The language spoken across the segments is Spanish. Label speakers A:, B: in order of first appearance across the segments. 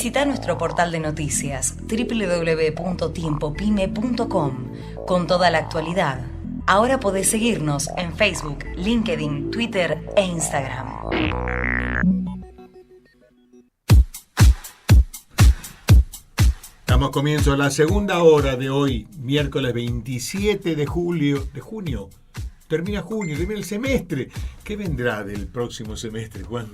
A: Visita nuestro portal de noticias www.tiempopyme.com con toda la actualidad. Ahora podés seguirnos en Facebook, LinkedIn, Twitter e Instagram.
B: Damos comienzo a la segunda hora de hoy, miércoles 27 de junio. Termina junio, termina el semestre. ¿Qué vendrá del próximo semestre, Juan?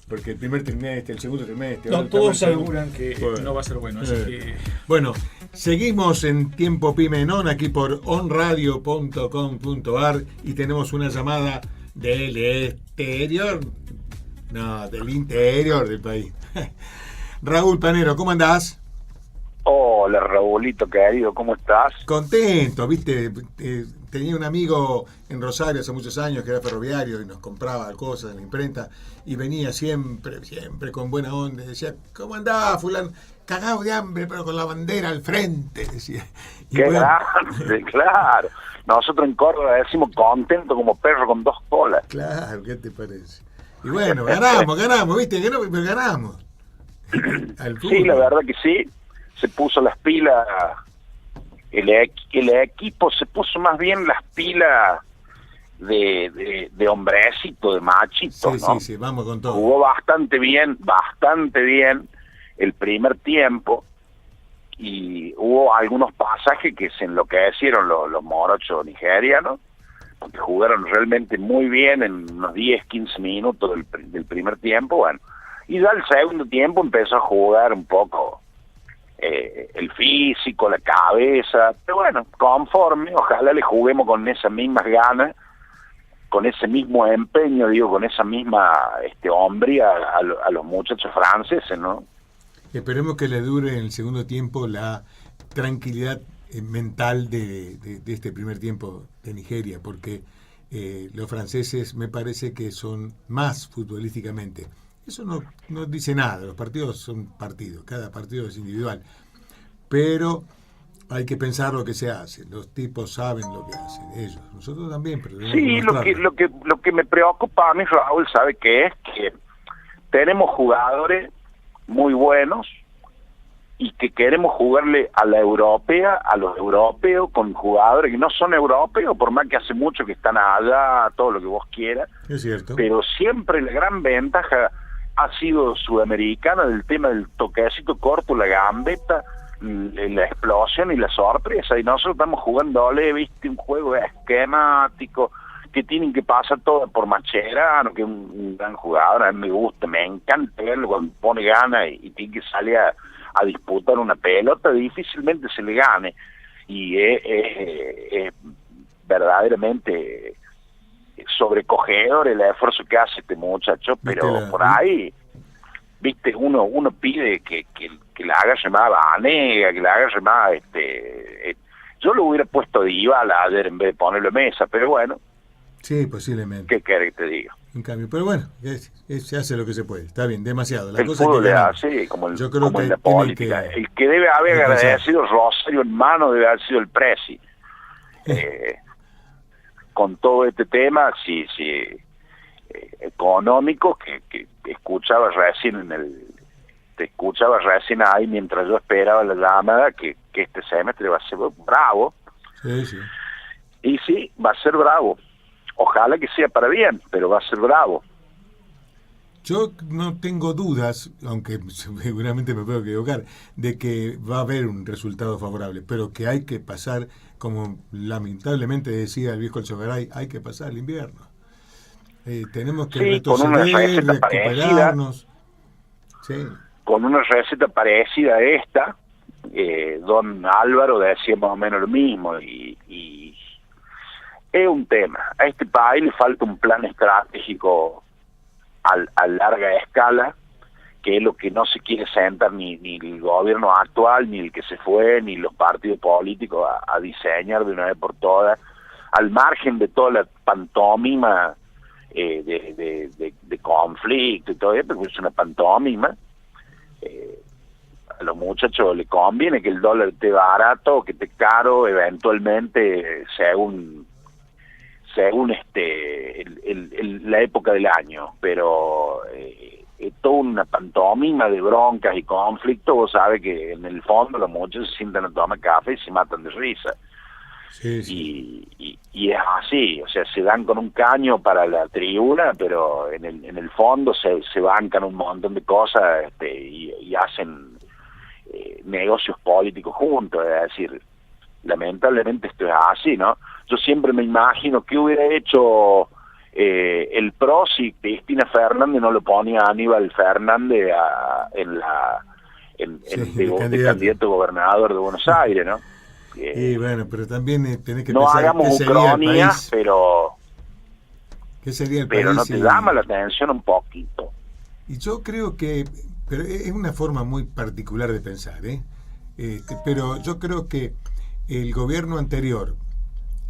B: Porque el primer trimestre, el segundo trimestre...
C: No, todos aseguran que no va a ser bueno. Así que...
B: Bueno, seguimos en Tiempo Pyme en On, aquí por onradio.com.ar, y tenemos una llamada del exterior. No, del interior del país. Raúl Panero, ¿cómo andás?
D: Hola, Raúlito querido, ¿cómo estás?
B: Contento, viste, tenía un amigo en Rosario hace muchos años que era ferroviario y nos compraba cosas en la imprenta y venía siempre con buena onda, decía, ¿cómo andás, fulano? Cagado de hambre, pero con la bandera al frente, decía. Y
D: ¡qué grande! Claro, nosotros en Córdoba decimos contento como perro con dos colas.
B: Claro, ¿qué te parece? Y bueno, ganamos, viste, pero ganamos.
D: Sí, la verdad que sí. Se puso las pilas, el equipo se puso más bien las pilas de hombrecito, de machito,
B: sí,
D: ¿no?
B: Sí, vamos con todo.
D: Jugó bastante bien el primer tiempo, y hubo algunos pasajes que se enloquecieron los morochos nigerianos, porque jugaron realmente muy bien en unos 10-15 minutos del primer tiempo, bueno, y ya el segundo tiempo empezó a jugar un poco el físico, la cabeza, pero bueno, conforme, ojalá le juguemos con esas mismas ganas, con ese mismo empeño, con esa misma hombría a los muchachos franceses, ¿no?
B: Esperemos que le dure en el segundo tiempo la tranquilidad mental de este primer tiempo de Nigeria, porque los franceses me parece que son más futbolísticamente. Eso no dice nada, los partidos son partidos, cada partido es individual, pero hay que pensar lo que se hace, los tipos saben lo que hacen, ellos, nosotros también, pero
D: sí, lo que me preocupa a mí, Raúl, ¿sabe qué es? Que tenemos jugadores muy buenos y que queremos jugarle a la europea, a los europeos, con jugadores que no son europeos, por más que hace mucho que están allá, todo lo que vos quieras.
B: Es cierto.
D: Pero siempre la gran ventaja ha sido sudamericana, del tema del toquecito corto, la gambeta, la explosión y la sorpresa, y nosotros estamos jugándole, viste, un juego esquemático, que tienen que pasar todo por Mascherano, que es un gran jugador, a mí me gusta, me encanta verlo cuando pone gana y tiene que salir a disputar una pelota, difícilmente se le gane, y es verdaderamente sobrecogedor el esfuerzo que hace este muchacho, pero por ahí, viste, uno pide que la haga llamada Vanega, que la haga llamada yo lo hubiera puesto de Ibala ayer en vez de ponerlo en Mesa, pero bueno,
B: sí, posiblemente.
D: ¿qué querés que te diga?
B: En cambio, pero bueno, se hace lo que se puede, está bien, demasiado. La
D: el
B: cosa
D: fútbol
B: que
D: así, como
B: yo creo
D: como
B: que
D: en la
B: tiene
D: política. El que debe haber agradecido Rosario en mano debe haber sido el Presi. Con todo este tema, sí, económico, que escuchaba recién te escuchaba recién ahí mientras yo esperaba la llamada, que este semestre va a ser bravo.
B: Sí.
D: Y sí, va a ser bravo. Ojalá que sea para bien, pero va a ser bravo.
B: Yo no tengo dudas, aunque seguramente me puedo equivocar, de que va a haber un resultado favorable, pero que hay que pasar, como lamentablemente decía el viejo El Chogaray, hay que pasar el invierno. Tenemos que retroceder, recuperarnos. Sí.
D: Con una receta parecida a esta, don Álvaro decía más o menos lo mismo, y es un tema. A este país le falta un plan estratégico a larga escala, que es lo que no se quiere sentar ni el gobierno actual, ni el que se fue, ni los partidos políticos a diseñar de una vez por todas, al margen de toda la pantomima de conflicto y todo eso, porque es una pantomima. A los muchachos les conviene que el dólar esté barato o que esté caro, eventualmente según la época del año, pero toda una pantomima de broncas y conflictos. Vos sabés que en el fondo los muchachos se sientan a tomar café y se matan de risa.
B: Sí, sí.
D: Y es así, o sea, se dan con un caño para la tribuna, pero en el fondo se bancan un montón de cosas y hacen negocios políticos juntos. Es decir, lamentablemente esto es así, ¿no? Yo siempre me imagino qué hubiera hecho el PRO si Cristina Fernández no lo ponía a Aníbal Fernández de candidato a gobernador de Buenos Aires, ¿no?
B: Y bueno, pero también tenés que
D: no
B: pensar
D: hagamos
B: qué sería
D: ucronía,
B: el país. ¿Qué sería el
D: pero
B: país?
D: No te llama la atención un poquito.
B: Y yo creo que, pero es una forma muy particular de pensar, pero yo creo que el gobierno anterior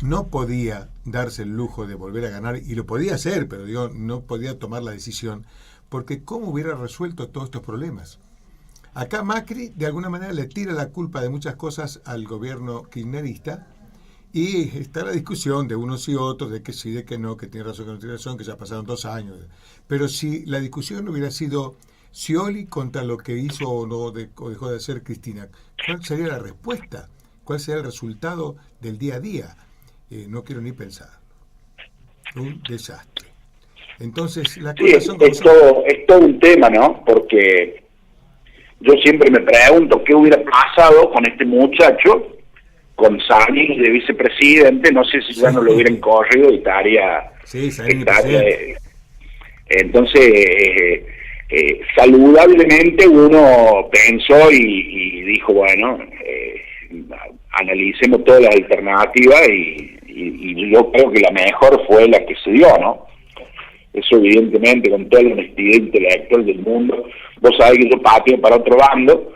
B: no podía darse el lujo de volver a ganar, y lo podía hacer, pero digo, no podía tomar la decisión, porque ¿cómo hubiera resuelto todos estos problemas? Acá Macri, de alguna manera, le tira la culpa de muchas cosas al gobierno kirchnerista, y está la discusión de unos y otros, de que sí, de que no, que tiene razón, que no tiene razón, que ya pasaron 2 años. Pero si la discusión hubiera sido Scioli contra lo que hizo o dejó de hacer Cristina, ¿cuál sería la respuesta? ¿Cuál sería el resultado del día a día? No quiero ni pensar. Un desastre. Entonces, la
E: sí, es todo un tema, ¿no? Porque yo siempre me pregunto qué hubiera pasado con este muchacho, con Salini de vicepresidente. No sé si ya no lo hubieran corrido y estaría...
B: Sí, estaría
E: entonces, saludablemente uno pensó y dijo, bueno, analicemos todas las alternativas y yo creo que la mejor fue la que se dio, ¿no? Eso evidentemente, con toda la honestidad intelectual del mundo. Vos sabés que yo pateo para otro bando,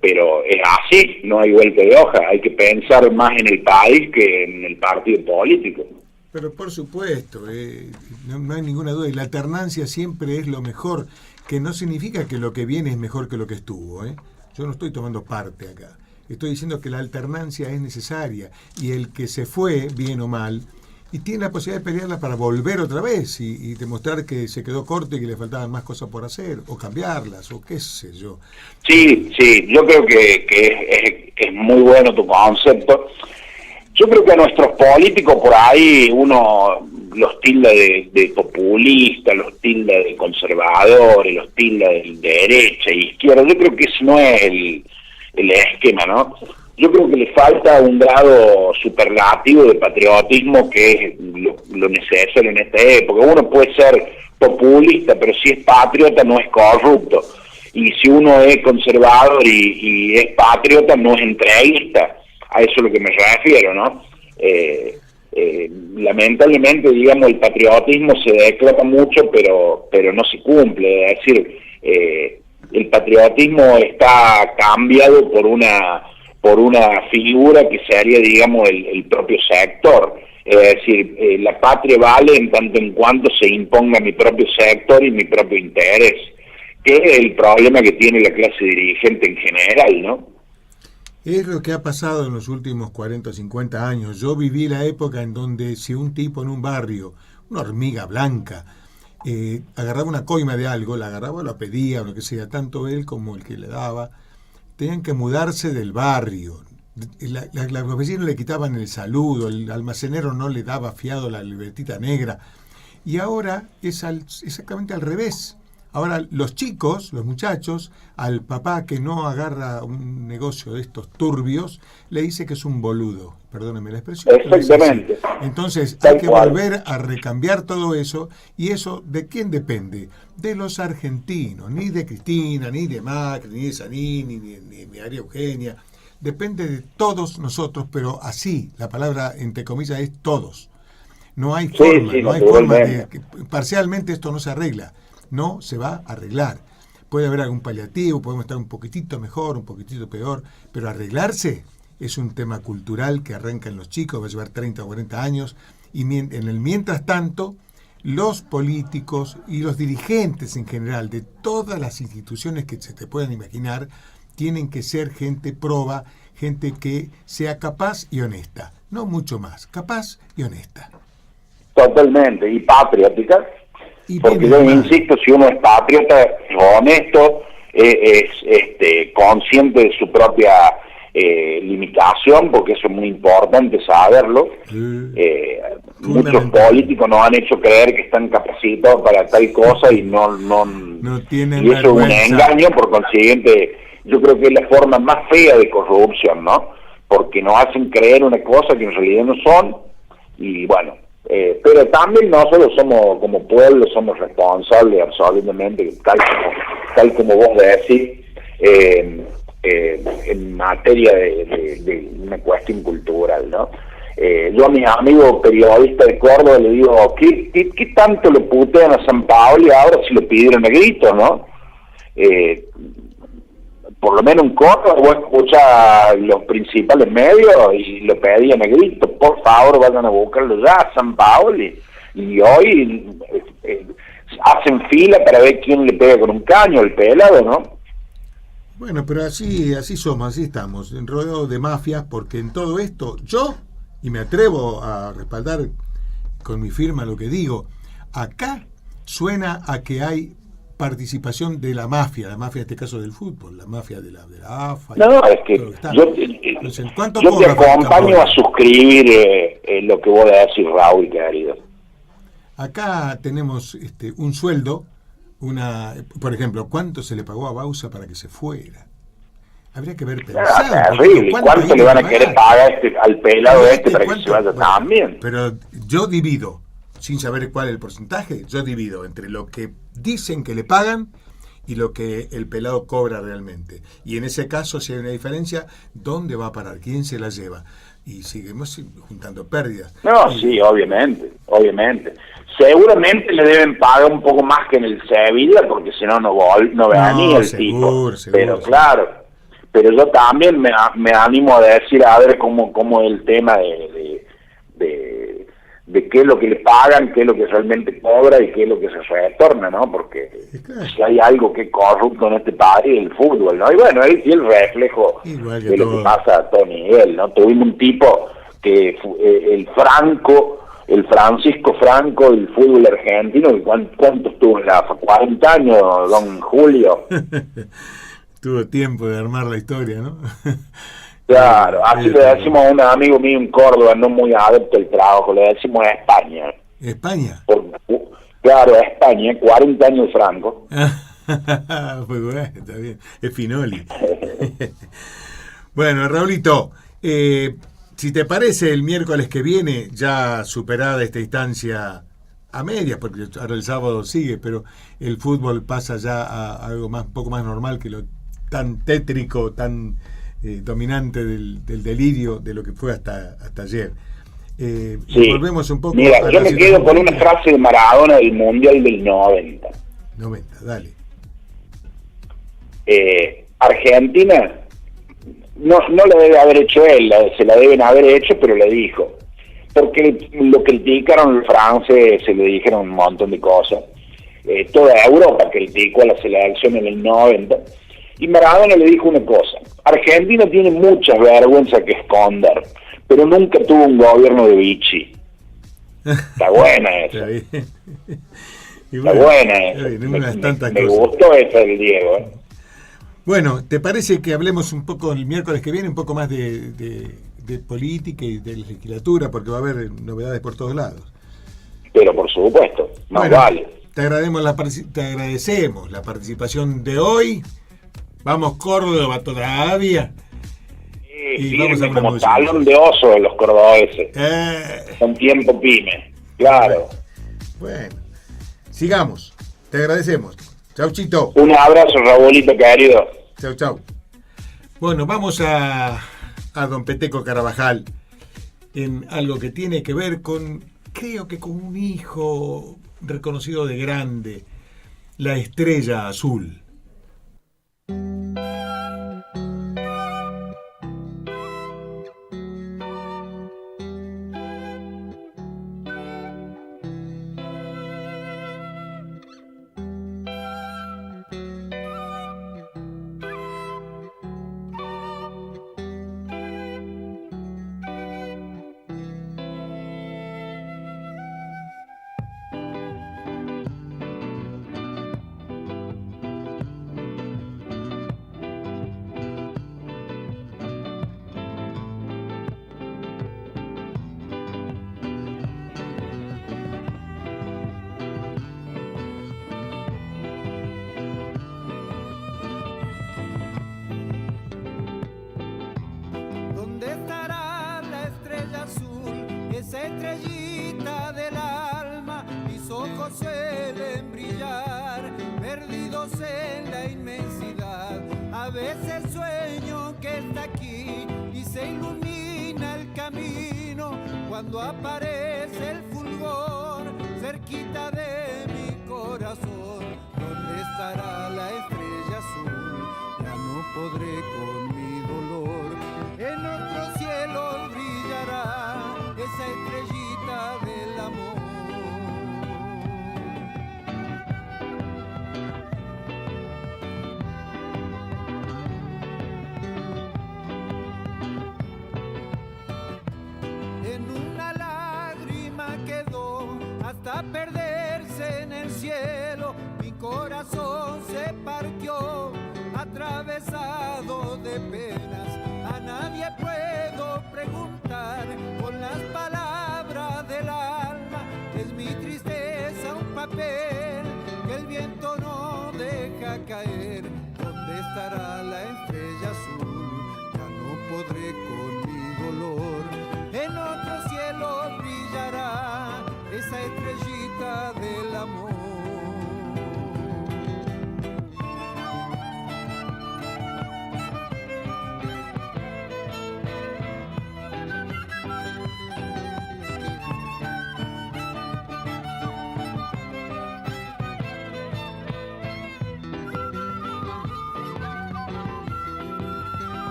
E: pero es así, no hay vuelta de hoja. Hay que pensar más en el país que en el partido político.
B: Pero por supuesto, no hay ninguna duda, y la alternancia siempre es lo mejor, que no significa que lo que viene es mejor que lo que estuvo, Yo no estoy tomando parte acá. Estoy diciendo que la alternancia es necesaria, y el que se fue, bien o mal, y tiene la posibilidad de pelearla para volver otra vez y demostrar que se quedó corto y que le faltaban más cosas por hacer, o cambiarlas, o qué sé yo.
E: Sí, yo creo que es muy bueno tu concepto. Yo creo que a nuestros políticos por ahí uno los tilda de populistas, los tilda de conservadores, los tilda de derecha e izquierda. Yo creo que ese no es el esquema, ¿no? Yo creo que le falta un grado superlativo de patriotismo, que es lo necesario en esta época. Uno puede ser populista, pero si es patriota no es corrupto. Y si uno es conservador y es patriota, no es entreguista. A eso es lo que me refiero, ¿no? Lamentablemente, digamos, el patriotismo se declara mucho, pero no se cumple. Es decir, el patriotismo está cambiado por una figura que sería, digamos, el propio sector. Es decir, la patria vale en tanto en cuanto se imponga mi propio sector y mi propio interés, que es el problema que tiene la clase dirigente en general, ¿no?
B: Es lo que ha pasado en los últimos 40 o 50 años. Yo viví la época en donde si un tipo en un barrio, una hormiga blanca, agarraba una coima de algo, la agarraba o la pedía o lo que sea, tanto él como el que le daba, tenían que mudarse del barrio. Los vecinos le quitaban el saludo, el almacenero no le daba fiado la libretita negra. Y ahora es exactamente al revés. Ahora los chicos, los muchachos, al papá que no agarra un negocio de estos turbios, le dice que es un boludo. Perdóneme la expresión.
E: Exactamente.
B: Entonces hay que volver a recambiar todo eso. ¿Y eso de quién depende? De los argentinos, ni de Cristina, ni de Macri, ni de Zanini, ni de María Eugenia. Depende de todos nosotros, pero así, la palabra entre comillas es todos. No hay forma, no hay forma de... Parcialmente esto no se arregla. No se va a arreglar. Puede haber algún paliativo, podemos estar un poquitito mejor, un poquitito peor, pero arreglarse es un tema cultural que arranca en los chicos, va a llevar 30 o 40 años, y en el mientras tanto, los políticos y los dirigentes en general de todas las instituciones que se te puedan imaginar, tienen que ser gente proba, gente que sea capaz y honesta, no mucho más, capaz y honesta.
E: Totalmente, y patriótica. Porque yo insisto, si uno es patriota, es honesto, es consciente de su propia limitación, porque eso es muy importante saberlo. Muchos políticos nos han hecho creer que están capacitados para tal cosa y no
B: tienen
E: y eso
B: vergüenza.
E: Es un engaño. Por consiguiente, yo creo que es la forma más fea de corrupción, ¿no? Porque nos hacen creer una cosa que en realidad no son. Y bueno, pero también nosotros somos, como pueblo, somos responsables absolutamente, tal como vos decís, en materia de una cuestión cultural, ¿no? Yo a mis amigos periodistas de Córdoba le digo, ¿qué tanto le putean a San Paolo y ahora si lo pidieron a gritos, ¿no? Por lo menos en Córdoba vos escuchás los principales medios y lo pedían a gritos, por favor vayan a buscarlo ya a San Paolo, y hoy hacen fila para ver quién le pega con un caño, el pelado, ¿no?
B: Bueno, pero así somos, así estamos, en rodeado de mafias, porque en todo esto, y me atrevo a respaldar con mi firma lo que digo, acá suena a que hay participación de la mafia en este caso del fútbol, la mafia de la AFA.
E: No, es que yo te acompaño a suscribir lo que vos decís, Raúl, querido.
B: Acá tenemos un sueldo, por ejemplo, ¿cuánto se le pagó a Bausa para que se fuera? Habría que ver pensado.
E: Terrible. ¿Cuánto le van a querer pagar al pelado para que se vaya también?
B: Pero yo divido, sin saber cuál es el porcentaje, yo divido entre lo que dicen que le pagan y lo que el pelado cobra realmente. Y en ese caso, si hay una diferencia, ¿dónde va a parar? ¿Quién se la lleva? Y seguimos juntando pérdidas.
E: No, sí, obviamente. Seguramente le deben pagar un poco más que en el Sevilla, porque si no venía el tipo. Pero claro, pero yo también me animo a decir, a ver cómo es el tema de qué es lo que le pagan, qué es lo que realmente cobra y qué es lo que se retorna, ¿no? Porque si hay algo que es corrupto en este país, el fútbol, ¿no? Y bueno, él sí es el reflejo de lo que pasa a todo nivel, ¿no? Tuvimos un tipo que el Francisco Franco del fútbol argentino, ¿cuánto estuvo en la AFA? 40 años, don Julio.
B: Tuvo tiempo de armar la historia, ¿no?
E: Claro, así le decimos a un amigo mío en Córdoba, no muy adepto al trabajo, le decimos a España.
B: ¿España?
E: Claro, a España, 40 años Franco.
B: Pues bueno, está bien, es Finoli. Bueno, Raulito, si te parece, el miércoles que viene, ya superada esta instancia a medias, porque ahora el sábado sigue, pero el fútbol pasa ya a algo un poco más normal que lo tan tétrico, tan dominante del delirio de lo que fue hasta ayer.
E: Sí.
B: Volvemos un poco.
E: Mira, yo me quedo con una frase de Maradona del Mundial del 90.
B: Dale.
E: Argentina no la debe haber hecho él, se la deben haber hecho, pero la dijo. Porque lo criticaron los franceses, le dijeron un montón de cosas. Toda Europa criticó a la selección en el 90. Y Maradona le dijo una cosa: Argentina tiene muchas vergüenzas que esconder, pero nunca tuvo un gobierno de Vichy. Está buena esa. Está buena esa. Me gustó esa del Diego.
B: Bueno, ¿te parece que hablemos un poco el miércoles que viene, un poco más de política y de legislatura, porque va a haber novedades por todos lados?
E: Pero por supuesto, más vale.
B: Te agradecemos la participación de hoy. Vamos Córdoba todavía.
E: Y vamos a como talón de oso de los cordobeses. Con tiempo pyme. Claro.
B: Bueno, sigamos. Te agradecemos. Chau, Chito.
E: Un abrazo, Raúlito, querido.
B: Chau. Bueno, vamos a don Peteco Carabajal en algo que tiene que ver creo que con un hijo reconocido de grande, la Estrella Azul.
F: estrellita del alma, mis ojos suelen brillar, perdidos en la inmensidad. A veces sueño que está aquí y se ilumina el camino cuando aparece el fulgor cerquita de mi corazón. ¿Dónde estará la estrella azul? Ya no podré con mi dolor. En otro cielo brillará esa estrellita del amor. En una lágrima quedó hasta perderse en el cielo. Mi corazón se partió, atravesado de penas. A nadie puedo preguntar con las palabras del alma. Es mi tristeza un papel que el viento no deja caer. ¿Dónde estará la estrella azul? Ya no podré con mi dolor. En otro cielo brillará esa estrellita del amor.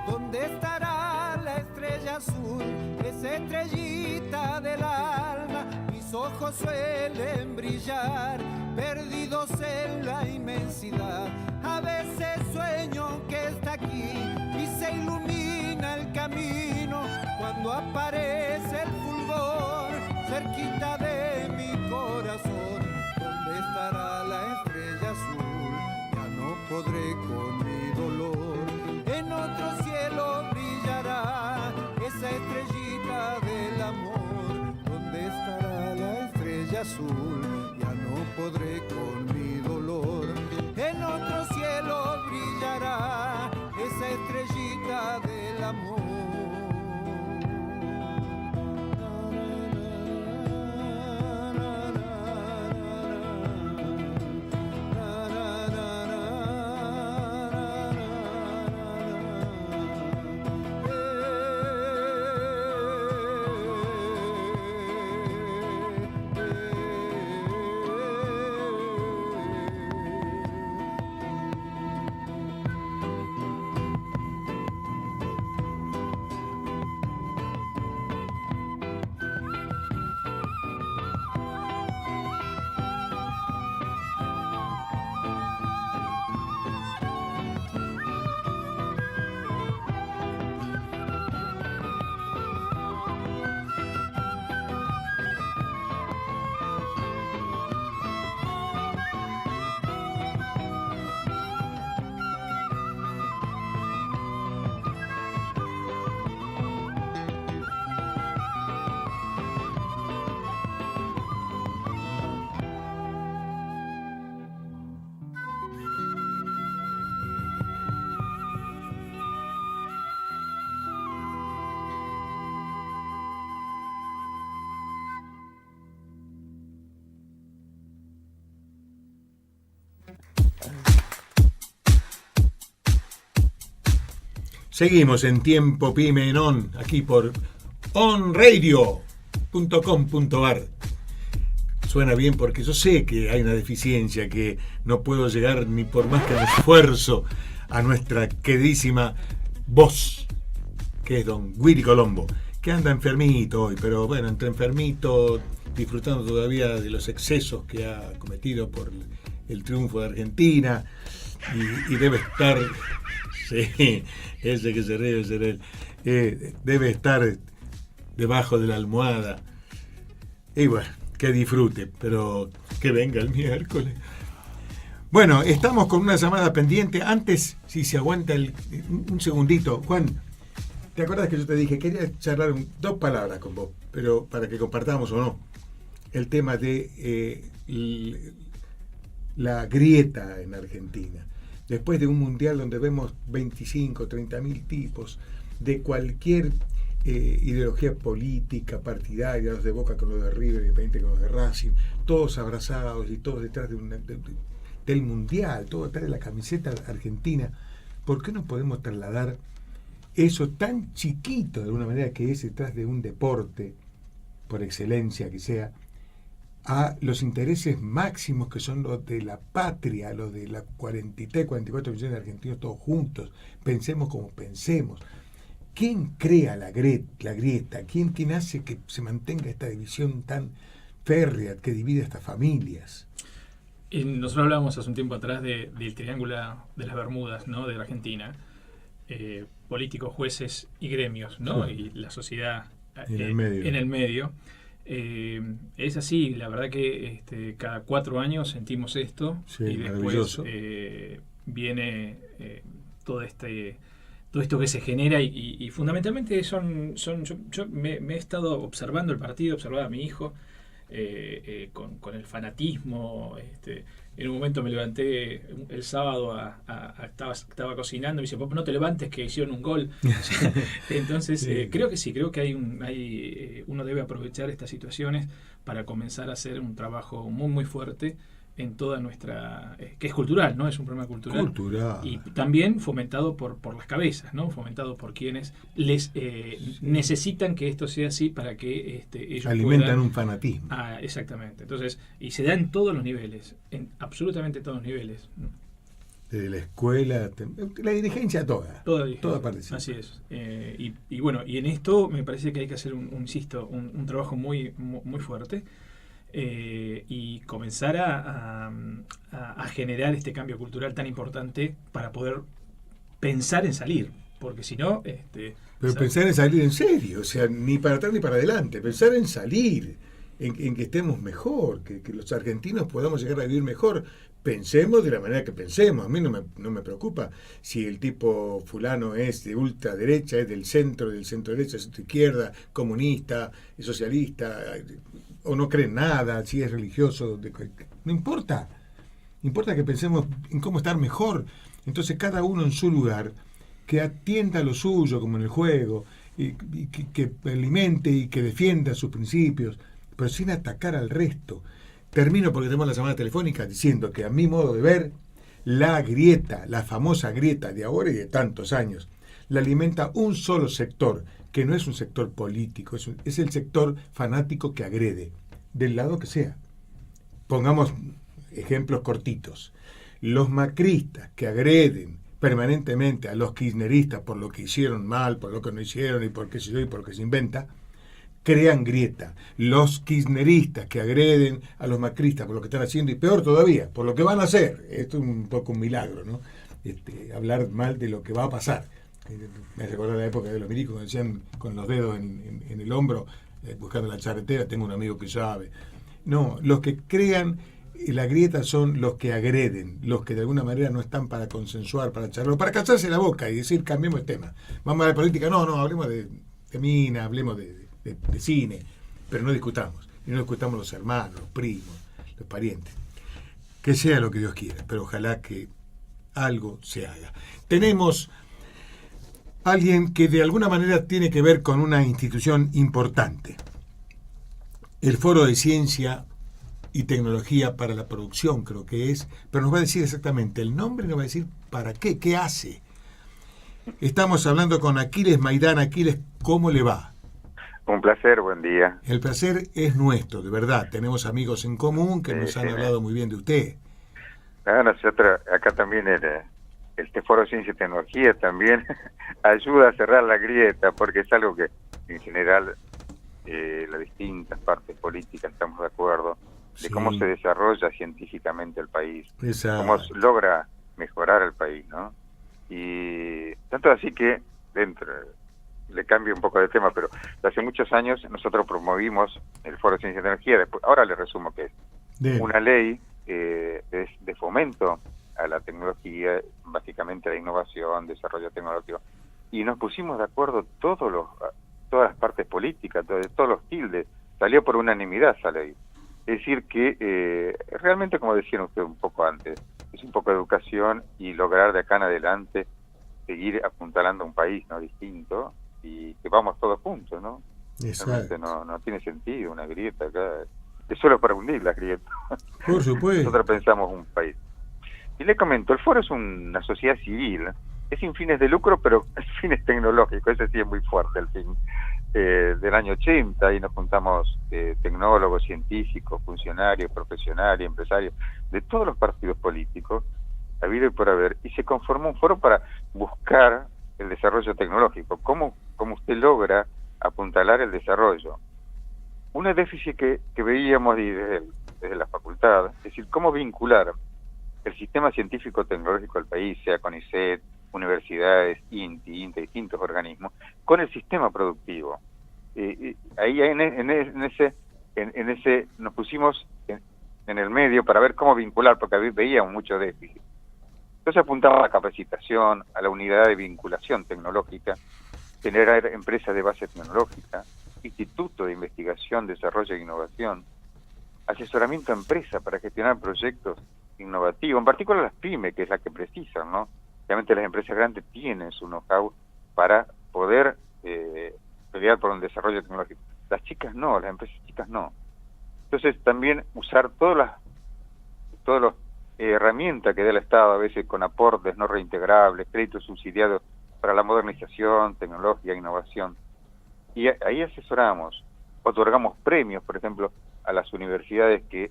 F: ¿Dónde estará la estrella azul, esa estrellita del alma? Mis ojos suelen brillar, perdidos en la inmensidad. A veces sueño que está aquí y se ilumina el camino cuando aparece el fulgor cerquita de mi corazón. ¿Dónde estará la estrella azul? Ya no podré con mi dolor. En otro cielo brillará esa estrellita del amor. ¿Dónde estará la estrella azul? Ya no podré con mi dolor. En otro cielo brillará esa estrellita del amor.
B: Seguimos en Tiempo Pyme en On, aquí por onradio.com.ar. Suena bien porque yo sé que hay una deficiencia, que no puedo llegar ni por más que me esfuerzo a nuestra queridísima voz, que es don Willy Colombo, que anda enfermito hoy, pero bueno, entre enfermito, disfrutando todavía de los excesos que ha cometido por el triunfo de Argentina, y debe estar, sí, ese que se ríe ser él, debe estar debajo de la almohada, y bueno, que disfrute, pero que venga el miércoles. Bueno, estamos con una llamada pendiente. Antes, si se aguanta un segundito, Juan, ¿te acuerdas que yo te dije, quería charlar 2 palabras con vos, pero para que compartamos o no, el tema de la grieta en Argentina? después de un mundial donde vemos 25, 30.000 tipos de cualquier ideología política, partidaria, los de Boca con los de River, Independiente con los de Racing, todos abrazados y todos detrás del mundial, todos detrás de la camiseta argentina, ¿por qué no podemos trasladar eso tan chiquito de alguna manera que es detrás de un deporte, por excelencia que sea, a los intereses máximos que son los de la patria, los de las 43, 44 millones de argentinos todos juntos? Pensemos como pensemos. ¿Quién crea la grieta? ¿Quién hace que se mantenga esta división tan férrea que divide a estas familias?
C: Nosotros hablábamos hace un tiempo atrás del triángulo de las Bermudas, ¿no?, de la Argentina. Políticos, jueces y gremios, ¿no? Sí. Y la sociedad en el medio. Es así, la verdad que cada 4 años sentimos esto, sí, y después viene todo esto que se genera y fundamentalmente yo me he estado observando el partido, observaba a mi hijo con el fanatismo. En un momento me levanté el sábado estaba cocinando y me dice: papá, no te levantes que hicieron un gol. Entonces sí. Creo que uno debe aprovechar estas situaciones para comenzar a hacer un trabajo muy muy fuerte en toda nuestra, que es cultural, ¿no? Es un problema cultural. Y también fomentado por las cabezas, ¿no? Fomentado por quienes necesitan que esto sea así para que ellos
B: alimentan un fanatismo.
C: Exactamente. Entonces, y se da en todos los niveles, en absolutamente todos los niveles, ¿no?
B: Desde la escuela, la dirigencia toda participa.
C: Así es. Y bueno, y en esto me parece que hay que hacer un trabajo muy, muy fuerte. Y comenzar a generar este cambio cultural tan importante para poder pensar en salir, porque si no...
B: Pero pensar en salir en serio, o sea, ni para atrás ni para adelante, pensar en salir, en que estemos mejor, que los argentinos podamos llegar a vivir mejor. Pensemos de la manera que pensemos. A mí no me preocupa si el tipo fulano es de ultraderecha, es del centro derecha, es de izquierda, comunista, es socialista, o no cree en nada, si es religioso, no importa. Importa que pensemos en cómo estar mejor. Entonces cada uno en su lugar, que atienda lo suyo como en el juego, y que alimente y que defienda sus principios, pero sin atacar al resto. Termino porque tenemos la llamada telefónica diciendo que a mi modo de ver, la grieta, la famosa grieta de ahora y de tantos años, la alimenta un solo sector, que no es un sector político, es el sector fanático que agrede, del lado que sea. Pongamos ejemplos cortitos. Los macristas que agreden permanentemente a los kirchneristas por lo que hicieron mal, por lo que no hicieron y por qué se dio y por qué se inventa, crean grieta. Los kirchneristas que agreden a los macristas por lo que están haciendo y peor todavía, por lo que van a hacer. Esto es un poco un milagro, ¿no? Hablar mal de lo que va a pasar. Me recuerda la época de los milicos que decían con los dedos en el hombro, buscando la charretera, tengo un amigo que sabe. No, los que crean la grieta son los que agreden, los que de alguna manera no están para consensuar, para charlar, para callarse la boca y decir cambiemos el tema. Vamos a la política, no, hablemos de mina, hablemos de cine, pero no discutamos. Y no discutamos los hermanos, los primos, los parientes. Que sea lo que Dios quiera, pero ojalá que algo se haga. Tenemos alguien que de alguna manera tiene que ver con una institución importante. El Foro de Ciencia y Tecnología para la Producción, creo que es, pero nos va a decir exactamente el nombre y nos va a decir para qué hace. Estamos hablando con Aquiles Maidán. Aquiles, ¿cómo le va?
G: Un placer, buen día.
B: El placer es nuestro, de verdad. Tenemos amigos en común que nos han hablado muy bien de usted.
G: Nosotros, acá también el Foro de Ciencia y Tecnología también ayuda a cerrar la grieta, porque es algo que en general las distintas partes políticas estamos de acuerdo de cómo se desarrolla científicamente el país, cómo logra mejorar el país, ¿no? Y tanto así que le cambio un poco de tema, pero hace muchos años nosotros promovimos el Foro de Ciencia y Tecnología. Después, ahora le resumo que es una ley de fomento a la tecnología, básicamente a la innovación, desarrollo tecnológico, y nos pusimos de acuerdo todas las partes políticas, todos los tildes, salió por unanimidad esa ley. Es decir que realmente, como decían ustedes un poco antes, es un poco de educación y lograr de acá en adelante seguir apuntalando a un país, ¿no?, distinto, y que vamos todos juntos, ¿no? Realmente no tiene sentido una grieta acá. Es solo para hundir las grietas.
B: Por supuesto.
G: Nosotros pensamos un país. Y le comento, el foro es una sociedad civil, es sin fines de lucro, pero es fines tecnológicos, ese sí es muy fuerte el fin. Del año 80, ahí nos juntamos tecnólogos, científicos, funcionarios, profesionales, empresarios, de todos los partidos políticos, habido y por haber, y se conformó un foro para buscar el desarrollo tecnológico. ¿Cómo usted logra apuntalar el desarrollo? Un déficit que veíamos desde la facultad, es decir, cómo vincular el sistema científico-tecnológico del país, sea CONICET, universidades, INTI, distintos organismos, con el sistema productivo. Ahí en ese nos pusimos en el medio para ver cómo vincular, porque veíamos mucho déficit. Entonces apuntaba a la capacitación, a la unidad de vinculación tecnológica, generar empresas de base tecnológica, instituto de investigación, desarrollo e innovación, asesoramiento a empresas para gestionar proyectos innovativos, en particular las pymes, que es la que precisan, ¿no? Realmente las empresas grandes tienen su know-how para poder pelear por un desarrollo tecnológico. Las chicas no, las empresas chicas no. Entonces también usar todas las herramientas que da el Estado, a veces con aportes no reintegrables, créditos subsidiados para la modernización, tecnología, innovación. Y ahí asesoramos, otorgamos premios, por ejemplo, a las universidades que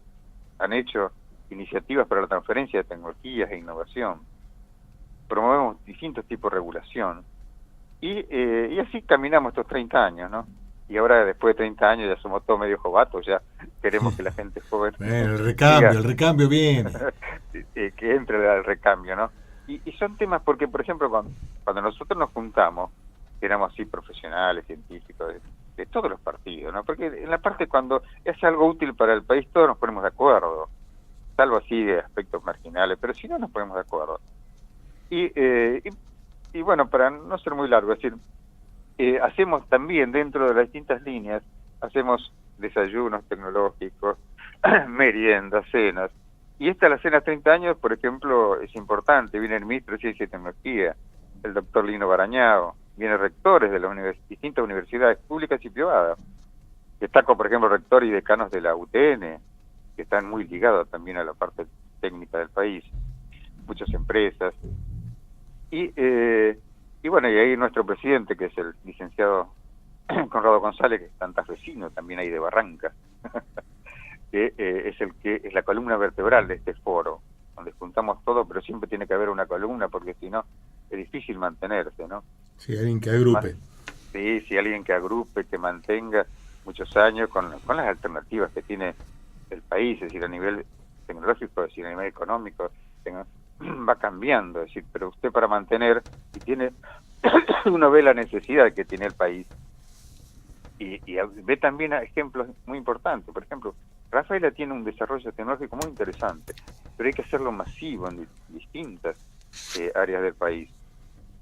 G: han hecho iniciativas para la transferencia de tecnologías e innovación. Promovemos distintos tipos de regulación. Y así caminamos estos 30 años, ¿no? Y ahora, después de 30 años, ya somos todos medio jovatos, ya queremos que la gente joven...
B: Bueno, el recambio viene.
G: Que entre al recambio, ¿no? Y son temas porque, por ejemplo, cuando nosotros nos juntamos, éramos así profesionales, científicos, de todos los partidos, ¿no? Porque en la parte cuando es algo útil para el país, todos nos ponemos de acuerdo, salvo así de aspectos marginales, pero si no nos ponemos de acuerdo. Y bueno, para no ser muy largo, es decir, hacemos también dentro de las distintas líneas, hacemos desayunos tecnológicos, meriendas, cenas. Y la cena 30 años, por ejemplo, es importante. Viene el ministro de Ciencia y Tecnología, el doctor Lino Barañao, vienen rectores de las distintas universidades públicas y privadas. Destaco, por ejemplo, rectores y decanos de la UTN, que están muy ligados también a la parte técnica del país, muchas empresas. Y bueno, y ahí nuestro presidente, que es el licenciado Conrado González, que es santafesino, también ahí de Barranca, que es la columna vertebral de este foro, donde juntamos todo, pero siempre tiene que haber una columna, porque si no, es difícil mantenerse, ¿no?
B: Sí, alguien que agrupe.
G: Sí, alguien que agrupe, que mantenga muchos años con las alternativas que tiene el país, es decir, a nivel tecnológico, es decir, a nivel económico, va cambiando, es decir, pero usted para mantener, y tiene, uno ve la necesidad que tiene el país, y ve también ejemplos muy importantes. Por ejemplo, Rafaela tiene un desarrollo tecnológico muy interesante, pero hay que hacerlo masivo en distintas áreas del país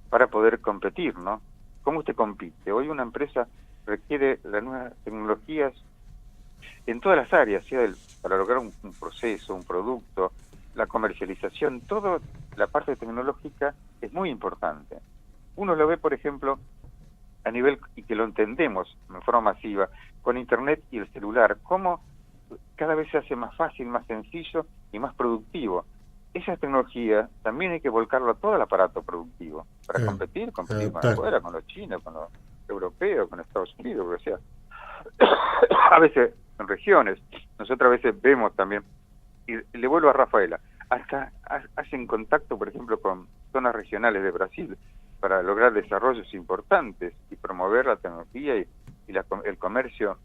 G: para poder competir, ¿no? ¿Cómo usted compite? Hoy una empresa requiere las nuevas tecnologías en todas las áreas, sea para lograr un proceso, un producto, la comercialización, toda la parte tecnológica es muy importante. Uno lo ve, por ejemplo, a nivel, y que lo entendemos de forma masiva, con Internet y el celular, cómo cada vez se hace más fácil, más sencillo y más productivo. Esa tecnología también hay que volcarlo a todo el aparato productivo, para competir con afuera, con los chinos, con los europeos, con Estados Unidos, o sea, a veces en regiones, nosotros a veces vemos también, y le vuelvo a Rafaela, hasta hacen contacto, por ejemplo, con zonas regionales de Brasil, para lograr desarrollos importantes y promover la tecnología y el comercio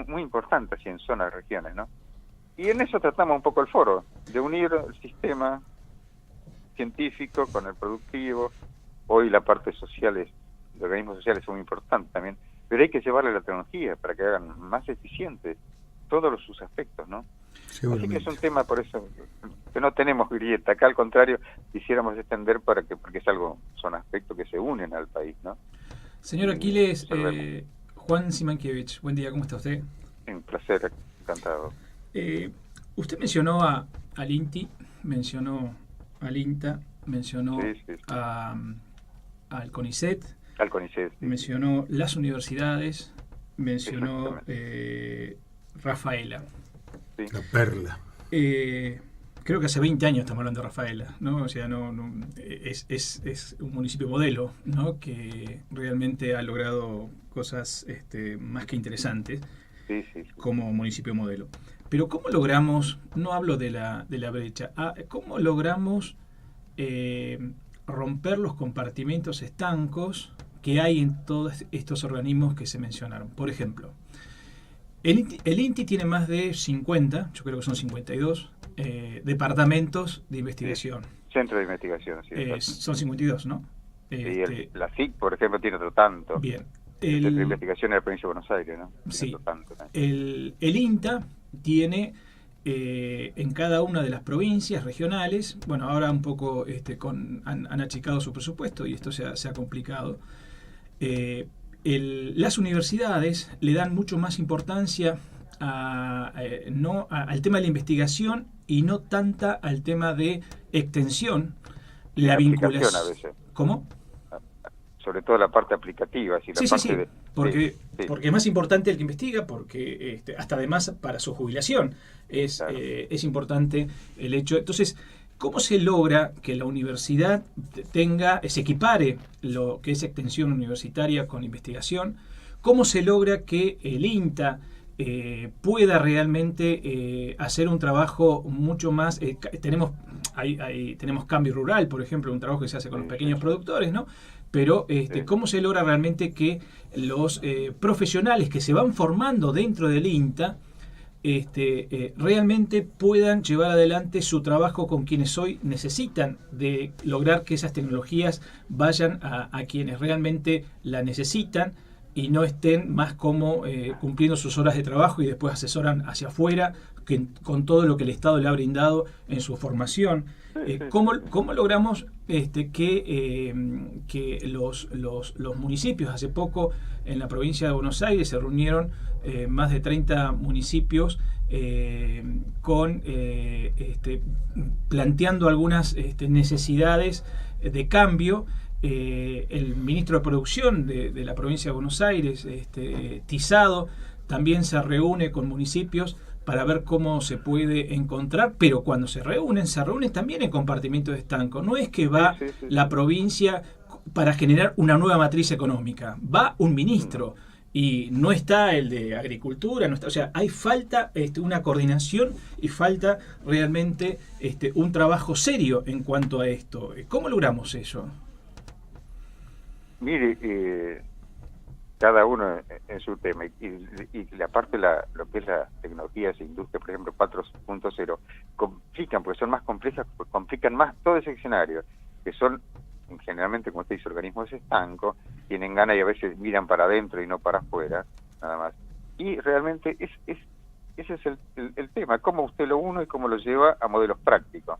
G: muy importante así en zonas, regiones, ¿no? Y en eso tratamos un poco el foro, de unir el sistema científico con el productivo. Hoy la parte social, los organismos sociales son muy importantes también, pero hay que llevarle la tecnología para que hagan más eficientes todos sus aspectos, ¿no? Así que es un tema, por eso, que no tenemos grieta. Acá, al contrario, quisiéramos extender porque son aspectos que se unen al país, ¿no?
C: Señor Aquiles, Juan Simankiewicz, buen día, ¿cómo está usted?
G: Un placer, encantado.
C: Usted mencionó al INTI, mencionó al INTA, mencionó al CONICET, mencionó las universidades, mencionó Rafaela.
B: Sí. La perla.
C: Creo que hace 20 años estamos hablando de Rafaela, ¿no? O sea, es un municipio modelo, ¿no? Que realmente ha logrado cosas más que interesantes como municipio modelo. Pero ¿cómo logramos, no hablo de la brecha, cómo logramos romper los compartimentos estancos que hay en todos estos organismos que se mencionaron? Por ejemplo, el INTI tiene más de 50, yo creo que son 52, departamentos de investigación.
G: Centro de investigación, sí.
C: Son 52, ¿no?
G: Y la SIC, por ejemplo, tiene otro tanto.
C: Bien.
G: El Centro de Investigación de la Provincia de Buenos Aires, ¿no?
C: Sí.
G: Otro tanto, ¿no?
C: El INTA tiene en cada una de las provincias regionales, bueno, ahora un poco han achicado su presupuesto y esto se ha complicado. Las universidades le dan mucho más importancia al tema de la investigación y no tanta al tema de extensión, la vinculación.
G: A veces.
C: ¿Cómo?
G: Sobre todo la parte aplicativa.
C: Sí, porque es más importante el que investiga, porque hasta además para su jubilación es importante el hecho. Entonces, ¿cómo se logra que la universidad se equipare lo que es extensión universitaria con investigación? ¿Cómo se logra que el INTA pueda realmente hacer un trabajo mucho más... tenemos Cambio Rural, por ejemplo, un trabajo que se hace con los pequeños productores, ¿no? Pero ¿cómo se logra realmente que los profesionales que se van formando dentro del INTA realmente puedan llevar adelante su trabajo con quienes hoy necesitan de lograr que esas tecnologías vayan a quienes realmente la necesitan y no estén más como cumpliendo sus horas de trabajo y después asesoran hacia afuera con todo lo que el Estado le ha brindado en su formación? ¿Cómo logramos que los municipios? Hace poco en la provincia de Buenos Aires se reunieron más de 30 municipios planteando algunas necesidades de cambio. El ministro de Producción de la provincia de Buenos Aires, Tisado, también se reúne con municipios para ver cómo se puede encontrar, pero cuando se reúnen también en compartimentos estancos. No es que va la provincia para generar una nueva matriz económica, va un ministro y no está el de Agricultura, no está, o sea, hay falta una coordinación y falta realmente un trabajo serio en cuanto a esto. ¿Cómo logramos eso?
G: Mire, cada uno en su tema y la parte lo que es la tecnología, esa industria, por ejemplo 4.0, complican porque son más complejas, pues complican más todo ese escenario, que son generalmente, como usted dice, organismos estancos, tienen ganas y a veces miran para adentro y no para afuera, nada más. Y realmente ese es el tema, cómo usted lo une y cómo lo lleva a modelos prácticos.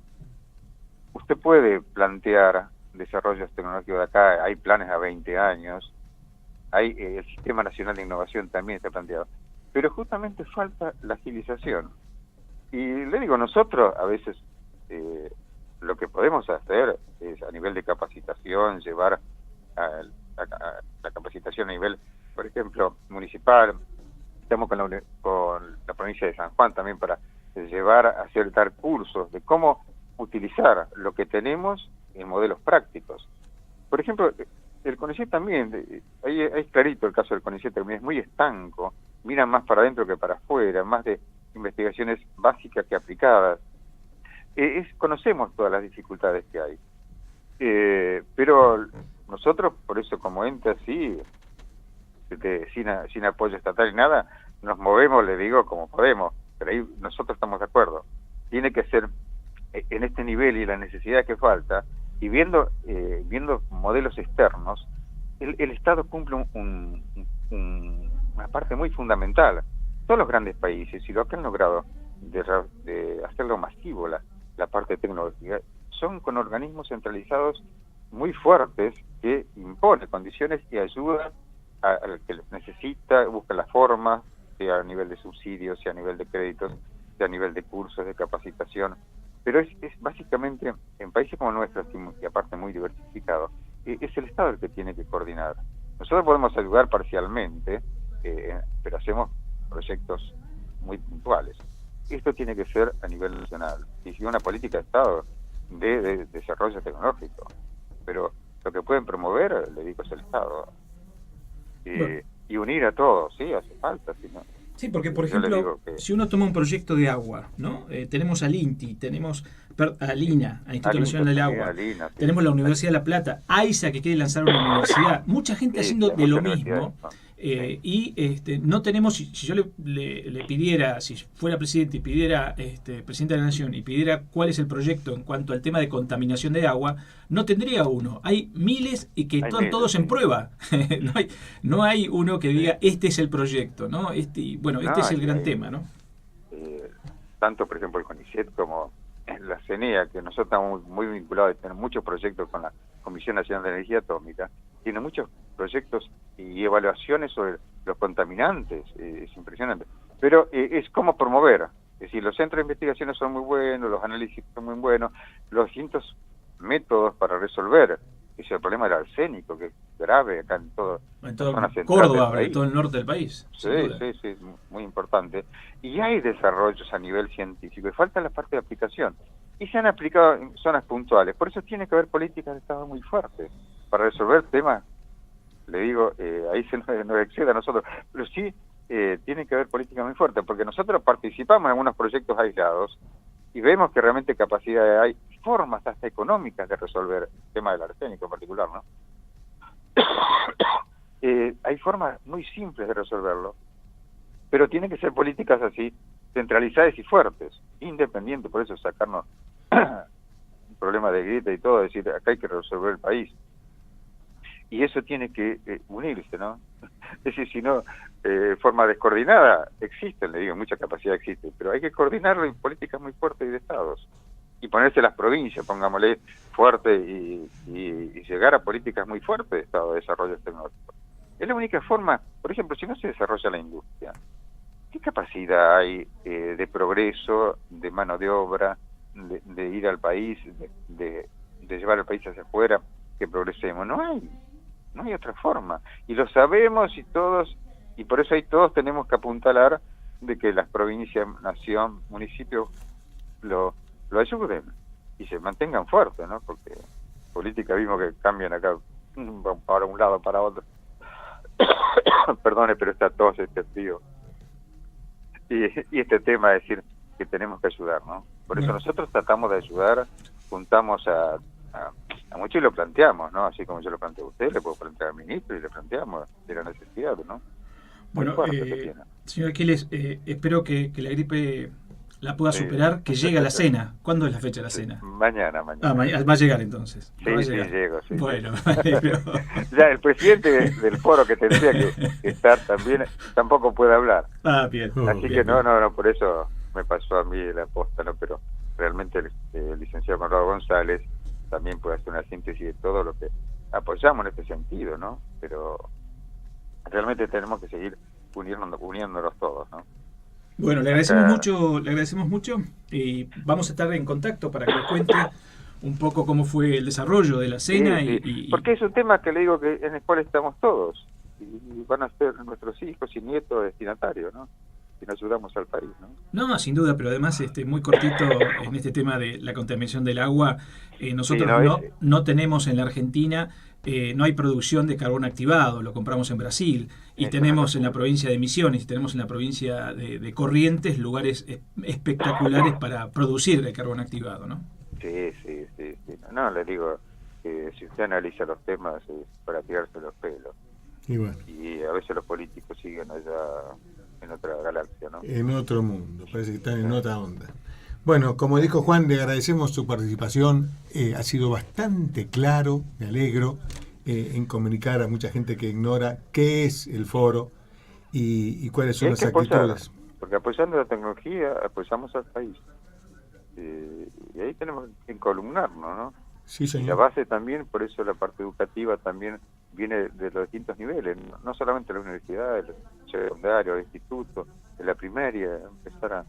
G: Usted puede plantear desarrollos tecnológicos de acá, hay planes a 20 años, hay el Sistema Nacional de Innovación también está planteado, pero justamente falta la agilización. Y le digo, nosotros a veces lo que podemos hacer es a nivel de capacitación, llevar a la capacitación a nivel, por ejemplo, municipal. Estamos con la provincia de San Juan también para llevar a hacer dar cursos de cómo utilizar lo que tenemos en modelos prácticos. Por ejemplo, el CONICET también, ahí es clarito el caso del CONICET, también es muy estanco, miran más para adentro que para afuera, más de investigaciones básicas que aplicadas. Conocemos todas las dificultades que hay, pero nosotros, por eso como ente así, sin apoyo estatal y nada, nos movemos, le digo, como podemos, pero ahí nosotros estamos de acuerdo. Tiene que ser en este nivel y la necesidad que falta, y viendo modelos externos, el Estado cumple una parte muy fundamental. Todos los grandes países, y lo que han logrado de hacerlo masivo la parte tecnológica, son con organismos centralizados muy fuertes que imponen condiciones y ayudan al que les necesita, busca la forma, sea a nivel de subsidios, sea a nivel de créditos, sea a nivel de cursos de capacitación. Pero es básicamente, en países como nuestros, y aparte muy diversificados, es el Estado el que tiene que coordinar. Nosotros podemos ayudar parcialmente, pero hacemos proyectos muy puntuales. Esto tiene que ser a nivel nacional, y si una política de Estado de desarrollo tecnológico. Pero lo que pueden promover, le digo, es el Estado. Y unir a todos, sí, hace falta, si no.
C: Sí, porque por ejemplo, si uno toma un proyecto de agua, ¿no? Tenemos al INTI, tenemos al INA, al Instituto Nacional del Agua, tenemos la Universidad de La Plata, AISA que quiere lanzar una universidad, mucha gente haciendo de lo mismo, y no tenemos, si yo le pidiera, si fuera presidente y pidiera, presidente de la Nación, y pidiera cuál es el proyecto en cuanto al tema de contaminación de agua, no tendría uno. Hay miles y que están todos en prueba. no hay uno que diga, este es el proyecto, ¿no? Este es el gran tema, ¿no?
G: Tanto, por ejemplo, el CONICET como la CENEA, que nosotros estamos muy vinculados, tenemos muchos proyectos con la Comisión Nacional de Energía Atómica, tiene muchos proyectos y evaluaciones sobre los contaminantes, es impresionante. Pero es como promover, es decir, los centros de investigación son muy buenos, los análisis son muy buenos, los distintos métodos para resolver ese el problema del arsénico, que es grave acá en todo
C: Córdoba, en todo el norte del país.
G: Sí, muy importante. Y hay desarrollos a nivel científico, y falta la parte de aplicación. Y se han aplicado en zonas puntuales. Por eso tiene que haber políticas de Estado muy fuertes para resolver temas, le digo, ahí se nos excede a nosotros, pero sí tiene que haber políticas muy fuertes, porque nosotros participamos en algunos proyectos aislados y vemos que realmente capacidad hay, formas hasta económicas de resolver el tema del arsénico en particular, ¿no? Hay formas muy simples de resolverlo, pero tienen que ser políticas así, centralizadas y fuertes, independientes, por eso sacarnos un problema de grieta y todo, decir, acá hay que resolver el país. Y eso tiene que unirse, ¿no? Es decir, si no, forma descoordinada existe, le digo, mucha capacidad existe, pero hay que coordinarlo en políticas muy fuertes y de estados. Y ponerse las provincias, pongámosle, fuerte y llegar a políticas muy fuertes de Estado de desarrollo tecnológico. Es la única forma, por ejemplo, si no se desarrolla la industria, ¿qué capacidad hay de progreso, de mano de obra, de ir al país, de llevar al país hacia afuera, que progresemos? No hay otra forma. Y lo sabemos y todos, y por eso ahí todos tenemos que apuntalar de que las provincias, nación, municipios lo ayuden y se mantengan fuertes, ¿no? Porque política vimos que cambian acá para un lado, para otro. Perdone, pero está todo este frío. Y este tema es decir que tenemos que ayudar, ¿no? Por eso nosotros tratamos de ayudar, juntamos a muchos y lo planteamos, ¿no? Así como yo lo planteo a usted, le puedo plantear al ministro y le planteamos de la necesidad, ¿no?
C: Bueno, señor Aquiles, espero que la gripe la pueda superar, que llegue a la cena. ¿Cuándo es la fecha de la cena?
G: Mañana.
C: Va a llegar entonces.
G: Sí, llego. Sí.
C: Bueno,
G: ya el presidente del foro que tendría que estar también tampoco puede hablar.
C: Bien.
G: Así que
C: bien.
G: No, por eso me pasó a mí la posta, ¿no? Pero realmente el licenciado Conrado González también puede hacer una síntesis de todo lo que apoyamos en este sentido, ¿no? Pero realmente tenemos que seguir uniéndonos todos, ¿no?
C: Bueno, le agradecemos mucho y vamos a estar en contacto para que nos cuente un poco cómo fue el desarrollo de la cena.
G: Sí. Porque es un tema que le digo que en el cual estamos todos y van a ser nuestros hijos y nietos destinatarios, ¿no? Si nos ayudamos al país, ¿no?
C: No, sin duda, pero además muy cortito en este tema de la contaminación del agua, nosotros no tenemos en la Argentina, no hay producción de carbón activado, lo compramos en Brasil, y tenemos en la provincia de Misiones, y tenemos en la provincia de Corrientes lugares espectaculares para producir el carbón activado, ¿no?
G: Sí. No, le digo que si usted analiza los temas es para tirarse los pelos.
B: Y bueno.
G: Y a veces los políticos siguen allá en otra galaxia, ¿no?
B: En otro mundo, parece que están en otra onda. Bueno, como dijo Juan, le agradecemos su participación, ha sido bastante claro, me alegro, en comunicar a mucha gente que ignora qué es el foro y cuáles son las actitudes.
G: Porque apoyando la tecnología, apoyamos al país. Y ahí tenemos que encolumnarnos, ¿no?
B: Sí, señor.
G: Y la base también, por eso la parte educativa también viene de los distintos niveles, no solamente la universidad, el secundario, el instituto, de la primaria, empezar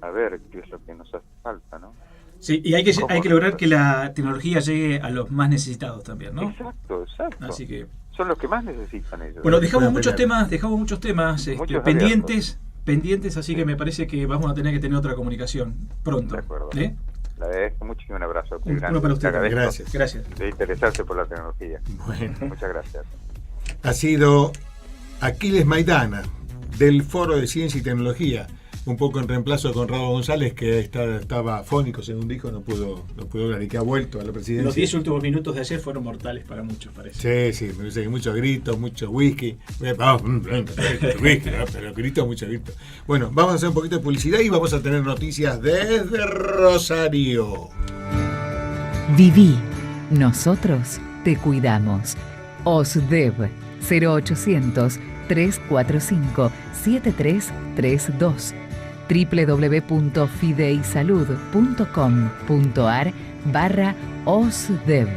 G: a ver qué es lo que nos hace falta, ¿no?
C: Sí, y hay que lograr que la tecnología llegue a los más necesitados también, ¿no?
G: Exacto.
C: Así que
G: son los que más necesitan ellos.
C: bueno, dejamos muchos temas
G: Muchos
C: pendientes, así que me parece que vamos a tener que tener otra comunicación pronto.
G: De acuerdo.
C: ¿Eh?
G: Le agradezco mucho y un abrazo.
C: Uno para usted.
B: Gracias.
G: De interesarse por la tecnología.
B: Bueno.
G: Muchas gracias.
B: Ha sido Aquiles Maidana, del Foro de Ciencia y Tecnología, un poco en reemplazo de Conrado González, que estaba afónico, según dijo, no pudo hablar y que ha vuelto a la presidencia.
C: Los 10 últimos minutos de ayer fueron mortales para muchos, parece.
B: Sí, me parece que muchos gritos, mucho whisky. Pero gritos, mucho grito. Bueno, vamos a hacer un poquito de publicidad y vamos a tener noticias desde Rosario.
H: Viví. Nosotros te cuidamos. OSDEV 0800 345 7332 www.fideisalud.com.ar/OSDEV.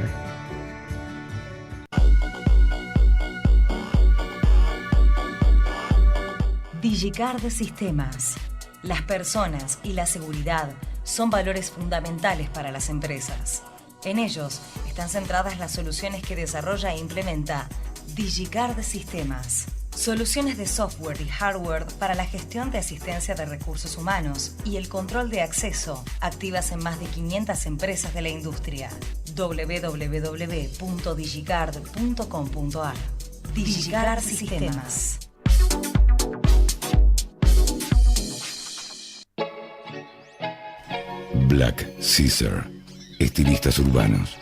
A: DigiCard Sistemas. Las personas y la seguridad son valores fundamentales para las empresas. En ellos están centradas las soluciones que desarrolla e implementa DigiCard Sistemas. Soluciones de software y hardware para la gestión de asistencia de recursos humanos y el control de acceso, activas en más de 500 empresas de la industria. www.digicard.com.ar. DigiCard Sistemas.
I: Black Caesar, estilistas urbanos.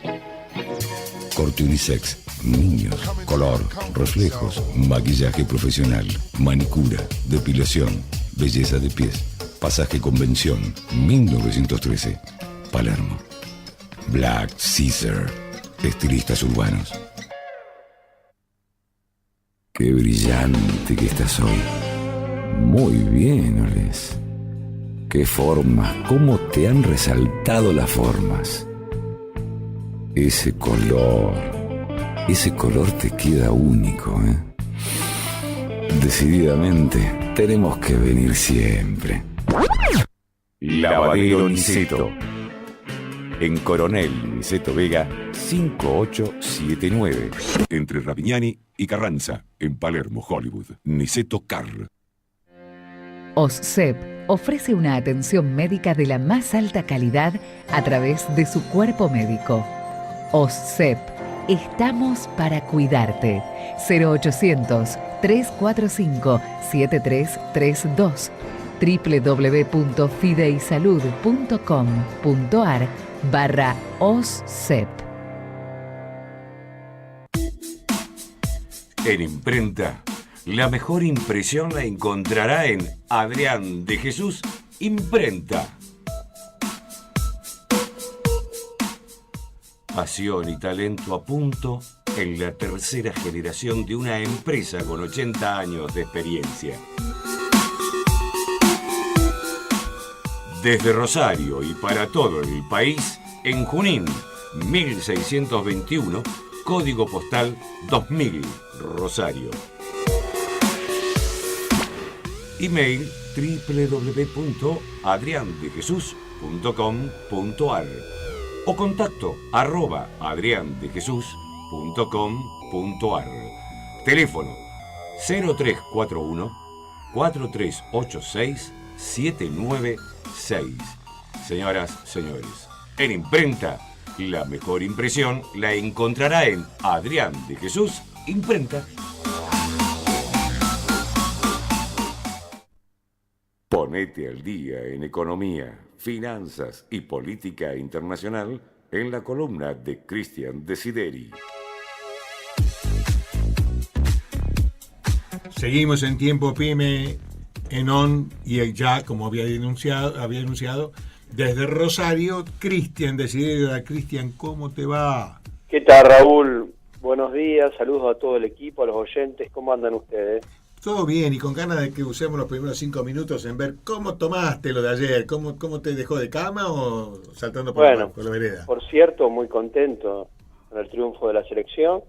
I: Corte unisex, niños, color, reflejos, maquillaje profesional, manicura, depilación, belleza de pies, pasaje convención, 1913, Palermo. Black Caesar, estilistas urbanos. Qué brillante que estás hoy. Muy bien, Oles. Qué formas, cómo te han resaltado las formas. Ese color te queda único, ¿eh? Decididamente, tenemos que venir siempre. Lavadero Niceto. En Coronel Niceto Vega, 5879. Entre Ravignani y Carranza, en Palermo, Hollywood. Niceto Car.
H: OSCEP ofrece una atención médica de la más alta calidad a través de su cuerpo médico. OSCEP, estamos para cuidarte. 0800 345 7332 www.fideisalud.com.ar/OSCEP.
I: En Imprenta, la mejor impresión la encontrará en Adrián de Jesús Imprenta. Pasión y talento a punto en la tercera generación de una empresa con 80 años de experiencia. Desde Rosario y para todo el país, en Junín, 1621, código postal 2000, Rosario. Email www.adriandejesus.com.ar o contacto @adriandejesus.com.ar. Teléfono 0341 4386 796. Señoras, señores, en Imprenta, la mejor impresión la encontrará en Adrián de Jesús Imprenta. Ponete al día en economía, finanzas y política internacional en la columna de Cristian Desideri.
B: Seguimos en Tiempo Pyme en ON y ya, como había anunciado, desde Rosario, Cristian Desideri. Cristian, ¿cómo te va?
J: ¿Qué tal, Raúl? Buenos días, saludos a todo el equipo, a los oyentes, ¿cómo andan ustedes?
B: Todo bien, y con ganas de que usemos los primeros 5 minutos en ver cómo tomaste lo de ayer, cómo te dejó de cama o saltando por la vereda.
J: Por cierto, muy contento con el triunfo de la selección,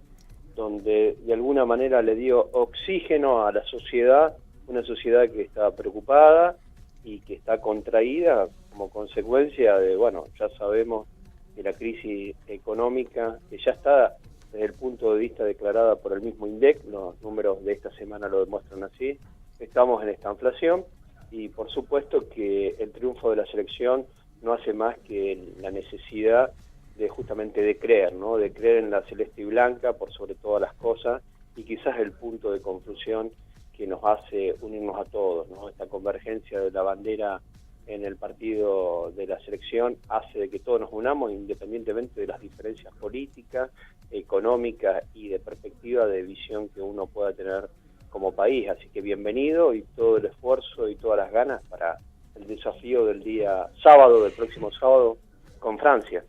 J: donde de alguna manera le dio oxígeno a la sociedad, una sociedad que está preocupada y que está contraída como consecuencia de, bueno, ya sabemos de la crisis económica que ya está desde el punto de vista declarada por el mismo INDEC, los números de esta semana lo demuestran así, estamos en esta inflación y por supuesto que el triunfo de la selección no hace más que la necesidad de justamente de creer, ¿no? De creer en la celeste y blanca por sobre todas las cosas y quizás el punto de confusión que nos hace unirnos a todos, ¿no? Esta convergencia de la bandera en el partido de la selección hace de que todos nos unamos independientemente de las diferencias políticas, económicas y de perspectiva de visión que uno pueda tener como país. Así que bienvenido y todo el esfuerzo y todas las ganas para el desafío del día sábado, del próximo sábado, con Francia.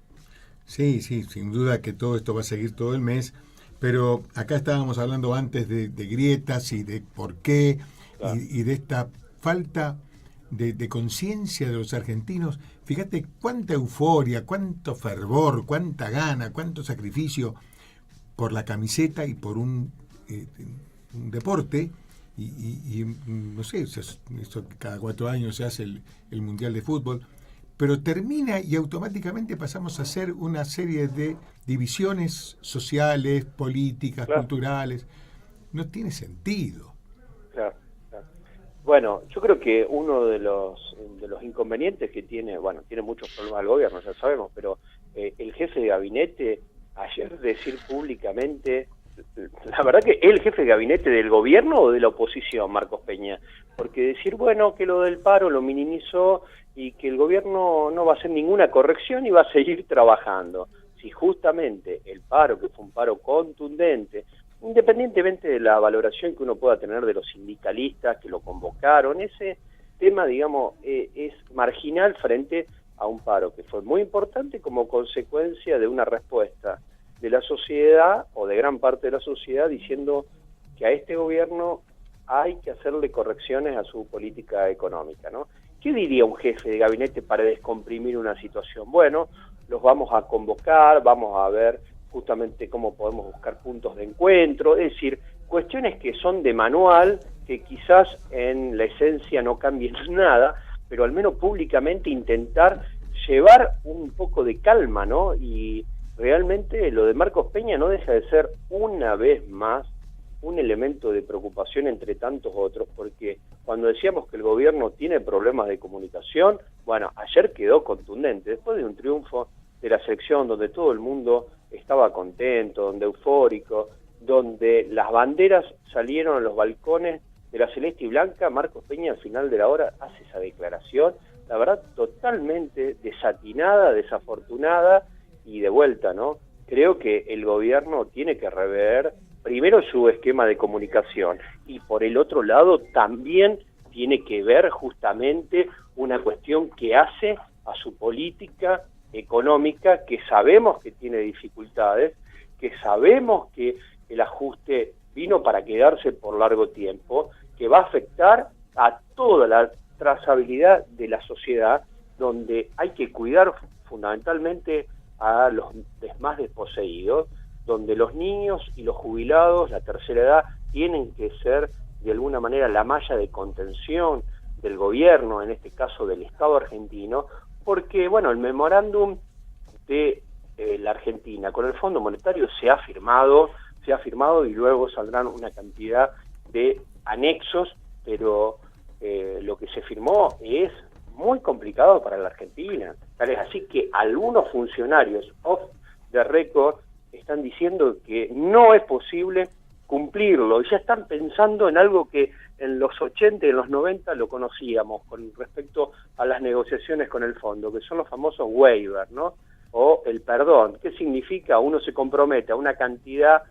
B: Sí, sin duda que todo esto va a seguir todo el mes, pero acá estábamos hablando antes de grietas y de por qué, claro, y de esta falta de conciencia de los argentinos. Fíjate cuánta euforia, cuánto fervor, cuánta gana, cuánto sacrificio por la camiseta y por un deporte, y no sé, eso cada 4 años se hace el Mundial de Fútbol, pero termina y automáticamente pasamos a hacer una serie de divisiones sociales, políticas, claro, culturales. No tiene sentido.
J: Claro. Bueno, yo creo que uno de los inconvenientes que tiene, bueno, tiene muchos problemas el gobierno, ya sabemos, pero el jefe de gabinete ayer decir públicamente, la verdad que el jefe de gabinete del gobierno o de la oposición, Marcos Peña, porque decir, bueno, que lo del paro lo minimizó y que el gobierno no va a hacer ninguna corrección y va a seguir trabajando. Si justamente el paro, que fue un paro contundente, independientemente de la valoración que uno pueda tener de los sindicalistas que lo convocaron, ese tema, digamos, es marginal frente a un paro que fue muy importante como consecuencia de una respuesta de la sociedad o de gran parte de la sociedad diciendo que a este gobierno hay que hacerle correcciones a su política económica, ¿no? ¿Qué diría un jefe de gabinete para descomprimir una situación? Bueno, los vamos a convocar, vamos a ver justamente cómo podemos buscar puntos de encuentro, es decir, cuestiones que son de manual, que quizás en la esencia no cambien nada, pero al menos públicamente intentar llevar un poco de calma, ¿no? Y realmente lo de Marcos Peña no deja de ser una vez más un elemento de preocupación entre tantos otros, porque cuando decíamos que el gobierno tiene problemas de comunicación, bueno, ayer quedó contundente, después de un triunfo de la selección donde todo el mundo estaba contento, donde eufórico, donde las banderas salieron a los balcones de la celeste y blanca, Marcos Peña al final de la hora hace esa declaración, la verdad totalmente desatinada, desafortunada y de vuelta, ¿no? Creo que el gobierno tiene que rever primero su esquema de comunicación y por el otro lado también tiene que ver justamente una cuestión que hace a su política económica, que sabemos que tiene dificultades, que sabemos que el ajuste vino para quedarse por largo tiempo, que va a afectar a toda la trazabilidad de la sociedad, donde hay que cuidar fundamentalmente a los más desposeídos, donde los niños y los jubilados, la tercera edad, tienen que ser de alguna manera la malla de contención del gobierno, en este caso del Estado argentino, porque bueno, el memorándum de la Argentina con el Fondo Monetario se ha firmado y luego saldrán una cantidad de anexos, pero lo que se firmó es muy complicado para la Argentina. Tal es así que algunos funcionarios off the record están diciendo que no es posible cumplirlo y ya están pensando en algo que en los 80 y en los 90 lo conocíamos con respecto a las negociaciones con el fondo, que son los famosos waivers, ¿no? O el perdón. ¿Qué significa? Uno se compromete a una cantidad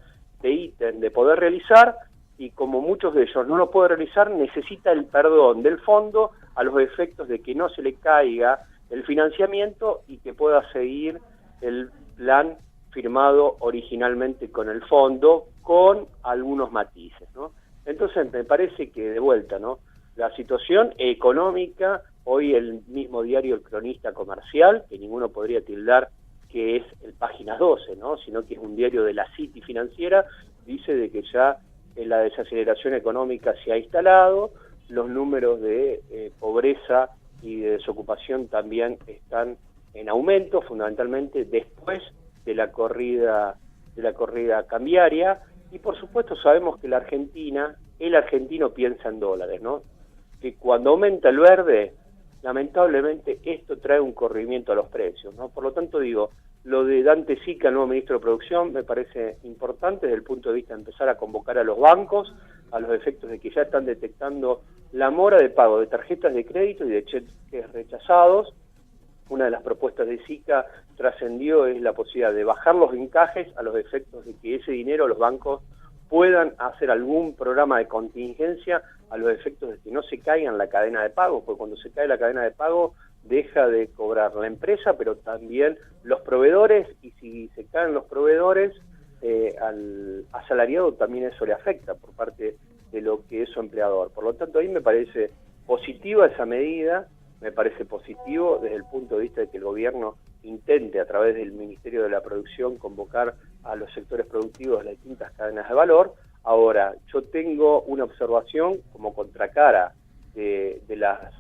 J: de ítems de poder realizar y como muchos de ellos no lo puede realizar, necesita el perdón del fondo a los efectos de que no se le caiga el financiamiento y que pueda seguir el plan firmado originalmente con el fondo, con algunos matices, ¿no? Entonces me parece que de vuelta, ¿no? La situación económica, hoy el mismo diario El Cronista Comercial, que ninguno podría tildar que es el Página 12, ¿no? Sino que es un diario de la City financiera, dice de que ya la desaceleración económica se ha instalado, los números de pobreza y de desocupación también están en aumento, fundamentalmente después de la corrida cambiaria, y por supuesto sabemos que el argentino piensa en dólares, ¿no? Que cuando aumenta el verde, lamentablemente esto trae un corrimiento a los precios, ¿no? Por lo tanto digo, lo de Dante Sica, el nuevo ministro de Producción, me parece importante desde el punto de vista de empezar a convocar a los bancos, a los efectos de que ya están detectando la mora de pago de tarjetas de crédito y de cheques rechazados. Una de las propuestas de Sica trascendió es la posibilidad de bajar los encajes a los efectos de que ese dinero los bancos puedan hacer algún programa de contingencia a los efectos de que no se caiga en la cadena de pago, porque cuando se cae la cadena de pago deja de cobrar la empresa, pero también los proveedores, y si se caen los proveedores, al asalariado también eso le afecta por parte de lo que es su empleador. Por lo tanto, ahí me parece positiva esa medida, me parece positivo desde el punto de vista de que el gobierno intente a través del Ministerio de la Producción convocar a los sectores productivos de las distintas cadenas de valor. Ahora, yo tengo una observación como contracara de las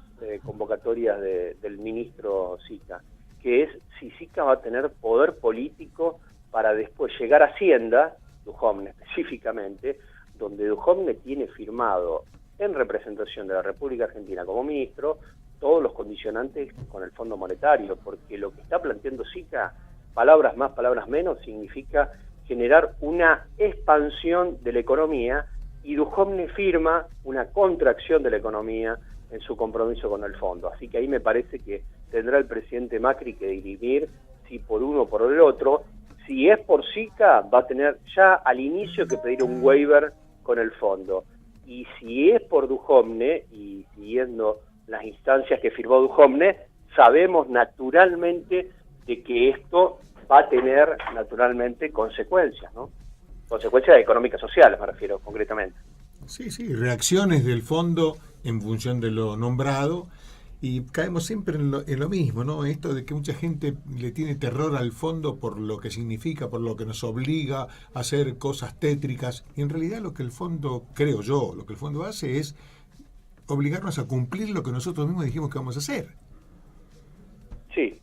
J: convocatorias del ministro Sica, que es si Sica va a tener poder político para después llegar a Hacienda, Duhovne específicamente, donde Duhovne tiene firmado en representación de la República Argentina como ministro todos los condicionantes con el Fondo Monetario, porque lo que está planteando Sica, palabras más, palabras menos, significa generar una expansión de la economía, y Duhovne firma una contracción de la economía en su compromiso con el fondo. Así que ahí me parece que tendrá el presidente Macri que dirimir si por uno o por el otro. Si es por Sica, va a tener ya al inicio que pedir un waiver con el fondo. Y si es por Duhovne, y siguiendo las instancias que firmó Duhovne, sabemos naturalmente de que esto va a tener naturalmente consecuencias, ¿no? Consecuencias económicas sociales, me refiero concretamente.
B: Sí, reacciones del fondo en función de lo nombrado, y caemos siempre en lo mismo, ¿no? Esto de que mucha gente le tiene terror al fondo por lo que significa, por lo que nos obliga a hacer cosas tétricas, y en realidad lo que el fondo, creo yo, lo que el fondo hace es obligarnos a cumplir lo que nosotros mismos dijimos que vamos a hacer.
J: Sí.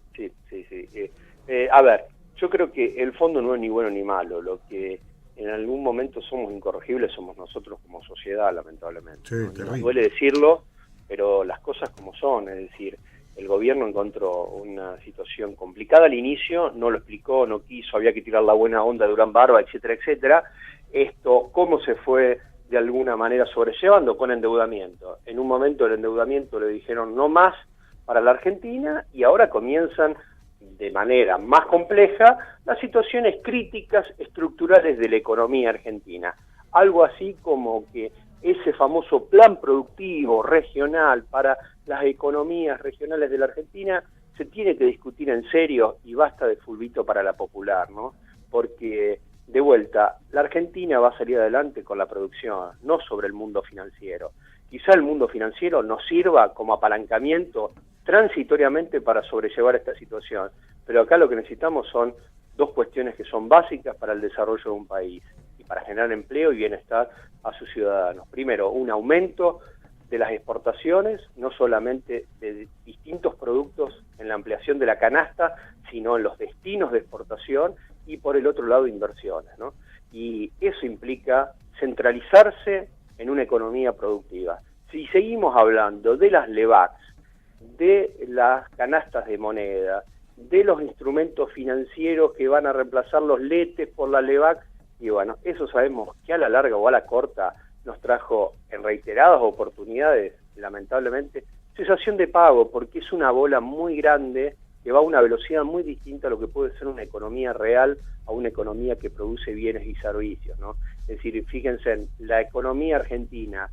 J: A ver, yo creo que el fondo no es ni bueno ni malo. Lo que en algún momento somos incorregibles somos nosotros como sociedad, lamentablemente.
B: Sí,
J: ¿no? Nos duele decirlo, pero las cosas como son. Es decir, el gobierno encontró una situación complicada al inicio, no lo explicó, no quiso, había que tirar la buena onda de Durán Barba, etcétera, etcétera. Esto, ¿cómo se fue de alguna manera sobrellevando? Con endeudamiento. En un momento el endeudamiento le dijeron no más para la Argentina, y ahora comienzan de manera más compleja las situaciones críticas estructurales de la economía argentina. Algo así como que ese famoso plan productivo regional para las economías regionales de la Argentina se tiene que discutir en serio, y basta de fulbito para la popular, ¿no? Porque, de vuelta, la Argentina va a salir adelante con la producción, no sobre el mundo financiero. Quizá el mundo financiero nos sirva como apalancamiento transitoriamente para sobrellevar esta situación, pero acá lo que necesitamos son dos cuestiones que son básicas para el desarrollo de un país y para generar empleo y bienestar a sus ciudadanos. Primero, un aumento de las exportaciones, no solamente de distintos productos en la ampliación de la canasta, sino en los destinos de exportación, y por el otro lado inversiones, ¿no? Y eso implica centralizarse en una economía productiva. Si seguimos hablando de las LEVACs, de las canastas de moneda, de los instrumentos financieros que van a reemplazar los letes por la LEVAC, y bueno, eso sabemos que a la larga o a la corta nos trajo en reiteradas oportunidades, lamentablemente, cesación de pago, porque es una bola muy grande que va a una velocidad muy distinta a lo que puede ser una economía real, a una economía que produce bienes y servicios, ¿no? Es decir, fíjense, en la economía argentina,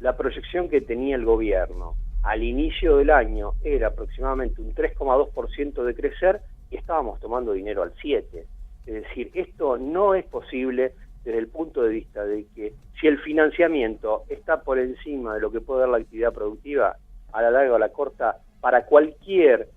J: la proyección que tenía el gobierno al inicio del año era aproximadamente un 3,2% de crecer, y estábamos tomando dinero al 7%. Es decir, esto no es posible desde el punto de vista de que si el financiamiento está por encima de lo que puede dar la actividad productiva, a la larga o a la corta, para cualquier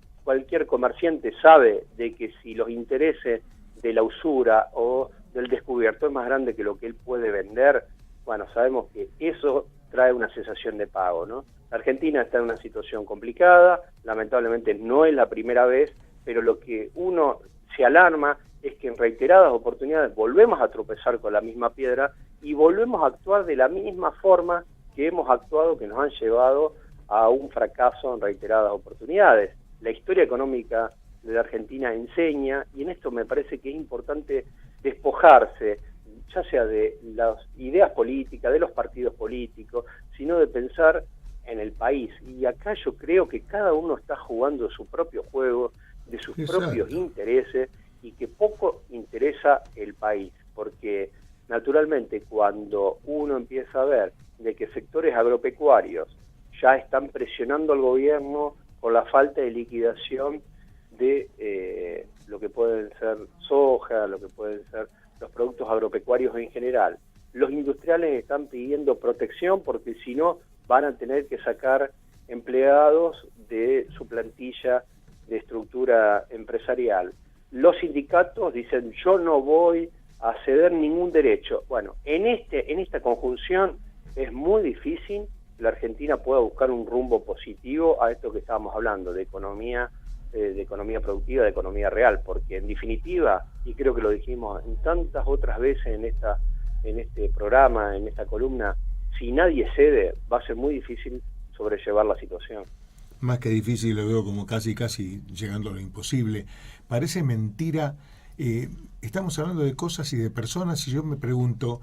J: comerciante sabe de que si los intereses de la usura o del descubierto es más grande que lo que él puede vender, bueno, sabemos que eso trae una cesación de pago, ¿no? La Argentina está en una situación complicada, lamentablemente no es la primera vez, pero lo que uno se alarma es que en reiteradas oportunidades volvemos a tropezar con la misma piedra y volvemos a actuar de la misma forma que hemos actuado, que nos han llevado a un fracaso en reiteradas oportunidades. La historia económica de la Argentina enseña, y en esto me parece que es importante despojarse, ya sea de las ideas políticas, de los partidos políticos, sino de pensar en el país. Y acá yo creo que cada uno está jugando su propio juego, de sus propios intereses, y que poco interesa el país, porque naturalmente cuando uno empieza a ver de que sectores agropecuarios ya están presionando al gobierno por la falta de liquidación de lo que pueden ser soja, lo que pueden ser los productos agropecuarios en general, los industriales están pidiendo protección porque si no van a tener que sacar empleados de su plantilla de estructura empresarial. Los sindicatos dicen, yo no voy a ceder ningún derecho. Bueno, en esta conjunción es muy difícil que la Argentina pueda buscar un rumbo positivo a esto que estábamos hablando, de economía productiva, de economía real, porque en definitiva, y creo que lo dijimos en tantas otras veces en este programa, en esta columna, si nadie cede, va a ser muy difícil sobrellevar la situación.
B: Más que difícil, lo veo como casi llegando a lo imposible. Parece mentira. Estamos hablando de cosas y de personas, y yo me pregunto,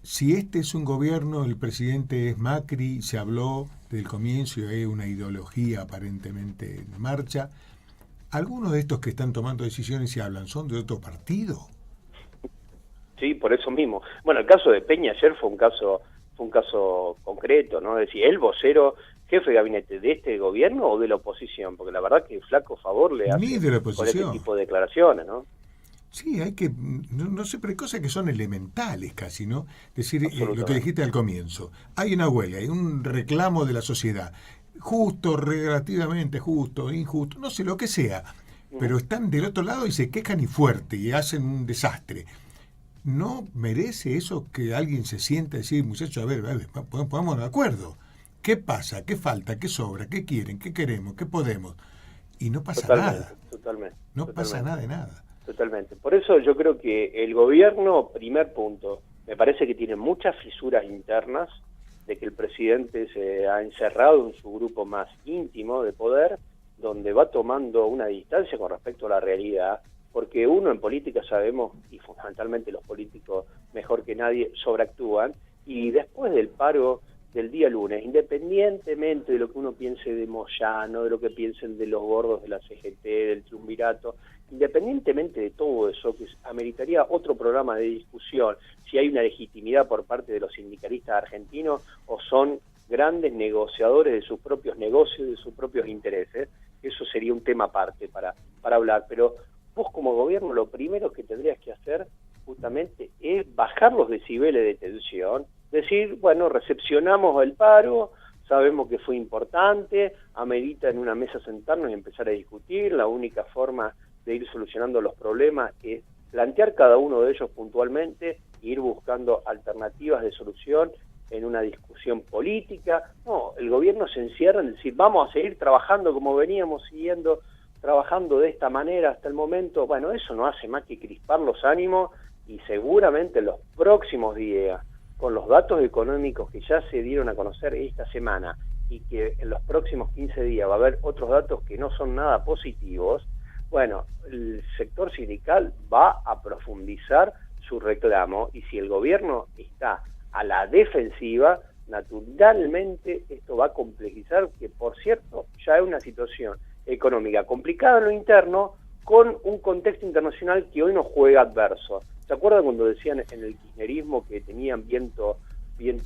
B: si este es un gobierno, el presidente es Macri, se habló del comienzo y hay una ideología aparentemente en marcha, ¿algunos de estos que están tomando decisiones y hablan son de otro partido?
J: Sí, por eso mismo. Bueno, el caso de Peña ayer fue un caso concreto, ¿no? Es decir, el vocero, jefe de gabinete de este gobierno o de la oposición, porque la verdad que flaco favor le hace
B: ni de la oposición,
J: con este tipo de declaraciones, ¿no?
B: Sí, hay que, no sé, pero hay cosas que son elementales casi, ¿no? Es decir, lo que dijiste al comienzo, hay una huelga, hay un reclamo de la sociedad, justo, relativamente justo, injusto, no sé, lo que sea, pero están del otro lado y se quejan y fuerte y hacen un desastre. ¿No merece eso que alguien se sienta y decir, muchachos, a ver, pongámonos de acuerdo? ¿Qué pasa? ¿Qué falta? ¿Qué sobra? ¿Qué quieren? ¿Qué queremos? ¿Qué podemos? Y no pasa nada. No pasa nada de nada.
J: Totalmente. Por eso yo creo que el gobierno, primer punto, me parece que tiene muchas fisuras internas, de que el presidente se ha encerrado en su grupo más íntimo de poder, donde va tomando una distancia con respecto a la realidad, porque uno en política sabemos, y fundamentalmente los políticos mejor que nadie, sobreactúan, y después del paro del día lunes, independientemente de lo que uno piense de Moyano, de lo que piensen de los gordos de la CGT, del triunvirato, independientemente de todo eso, que ameritaría otro programa de discusión, si hay una legitimidad por parte de los sindicalistas argentinos o son grandes negociadores de sus propios negocios, de sus propios intereses, eso sería un tema aparte para hablar, pero vos como gobierno lo primero que tendrías que hacer justamente es bajar los decibeles de tensión, decir, bueno, recepcionamos el paro, sabemos que fue importante, amerita en una mesa sentarnos y empezar a discutir, la única forma de ir solucionando los problemas es plantear cada uno de ellos puntualmente e ir buscando alternativas de solución en una discusión política. No, el gobierno se encierra en decir, vamos a seguir trabajando como veníamos siguiendo trabajando de esta manera hasta el momento. Bueno, eso no hace más que crispar los ánimos y seguramente en los próximos días, con los datos económicos que ya se dieron a conocer esta semana y que en los próximos 15 días va a haber otros datos que no son nada positivos, bueno, el sector sindical va a profundizar su reclamo y si el gobierno está a la defensiva, naturalmente esto va a complejizar, que por cierto ya es una situación económica complicada en lo interno con un contexto internacional que hoy nos juega adverso. ¿Se acuerdan cuando decían en el kirchnerismo que tenían viento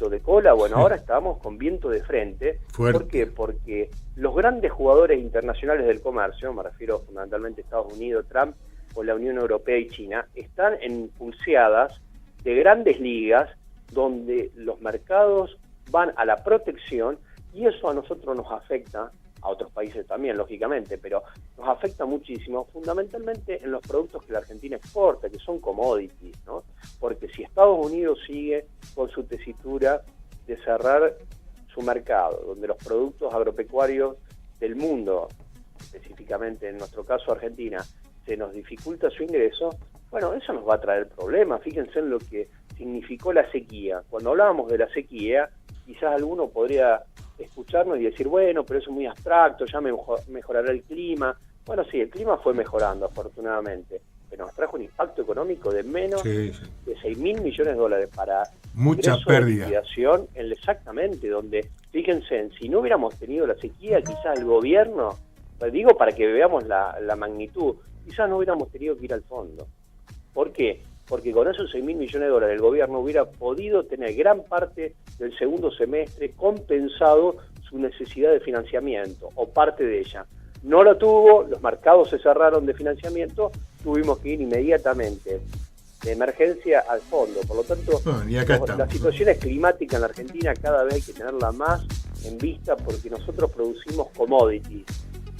J: de cola? Bueno, ahora estamos con viento de frente.
B: Fuerte.
J: ¿Por qué? Porque los grandes jugadores internacionales del comercio, me refiero fundamentalmente a Estados Unidos, Trump, o la Unión Europea y China, están en pulseadas de grandes ligas donde los mercados van a la protección y eso a nosotros nos afecta, a otros países también, lógicamente, pero nos afecta muchísimo, fundamentalmente en los productos que la Argentina exporta, que son commodities, ¿no? Porque si Estados Unidos sigue con su tesitura de cerrar un mercado donde los productos agropecuarios del mundo, específicamente en nuestro caso Argentina, se nos dificulta su ingreso, bueno, eso nos va a traer problemas. Fíjense en lo que significó la sequía. Cuando hablábamos de la sequía, quizás alguno podría escucharnos y decir, bueno, pero eso es muy abstracto, ya mejorará el clima. Bueno, sí, el clima fue mejorando, afortunadamente, pero nos trajo un impacto económico de menos de 6.000 millones de dólares para
B: mucha pérdida.
J: Exactamente, donde, fíjense, si no hubiéramos tenido la sequía, quizás el gobierno, digo para que veamos la magnitud, quizás no hubiéramos tenido que ir al fondo. ¿Por qué? Porque con esos 6.000 millones de dólares el gobierno hubiera podido tener gran parte del segundo semestre compensado su necesidad de financiamiento, o parte de ella. No lo tuvo, los mercados se cerraron de financiamiento, tuvimos que ir inmediatamente de emergencia al fondo. Por lo tanto, las situaciones climáticas en la Argentina cada vez hay que tenerla más en vista, porque nosotros producimos commodities,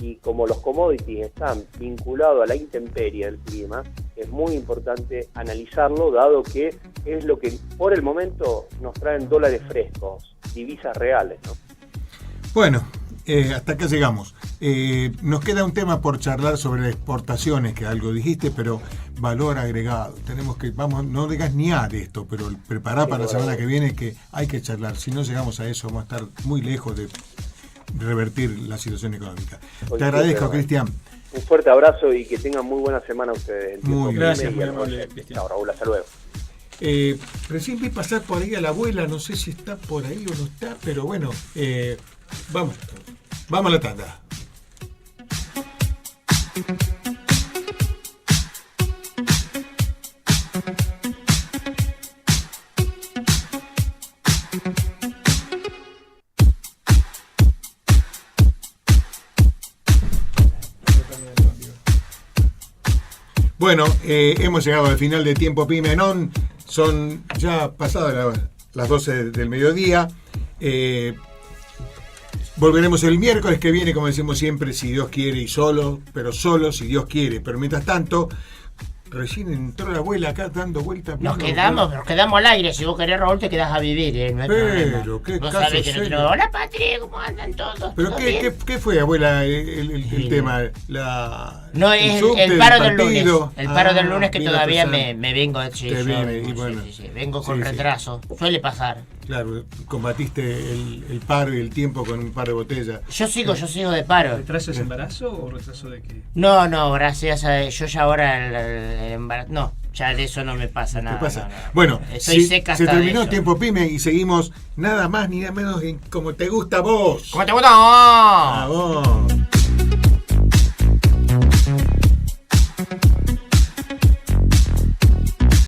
J: y como los commodities están vinculados a la intemperie del clima, es muy importante analizarlo, dado que es lo que por el momento nos traen dólares frescos, divisas reales, ¿no?
B: Bueno, hasta acá llegamos. Nos queda un tema por charlar sobre exportaciones, que algo dijiste, pero valor agregado. Tenemos que, no digas ni a de esto, pero prepará para la semana que viene, que hay que charlar. Si no llegamos a eso, vamos a estar muy lejos de revertir la situación económica. Te agradezco, Cristian.
J: Un fuerte abrazo y que tengan muy buena semana ustedes.
B: Muy
C: gracias, muy amable, Cristian.
J: Chao, Raúl, hasta luego.
B: Recién vi pasar por ahí a la abuela, no sé si está por ahí o no está, pero bueno, vamos a la tanda. Bueno, hemos llegado al final de Tiempo Pyme Non. Son ya pasadas las 12 del mediodía. Volveremos el miércoles que viene, como decimos siempre, si Dios quiere, y solo si Dios quiere. Pero mientras tanto, recién entró la abuela acá dando vueltas.
K: Nos quedamos al aire. Si vos querés, Raúl, te quedás a vivir, no hay problema.
B: ¿Qué
K: vos
B: caso
K: sabés que
B: serio?
K: no. Hola, Patri, ¿cómo andan todos?
B: ¿Pero qué fue, abuela, el tema?
K: No, es el paro del lunes. El paro del lunes que
B: mira,
K: todavía me vengo. Sí, vengo con
B: sí,
K: retraso. Suele pasar.
B: Claro, combatiste el paro y el tiempo con un par de botellas.
K: Yo sigo de paro.
C: ¿Retraso es embarazo o retraso de qué?
K: No, gracias a yo ya ahora el embarazo. No, ya de eso no me pasa nada.
B: pasa?
K: No.
B: Bueno,
K: estoy seca hasta
B: se terminó
K: eso.
B: Tiempo Pyme y seguimos nada más ni nada menos en Como Te Gusta a Vos.
K: ¿Cómo te gusta?
B: A vos.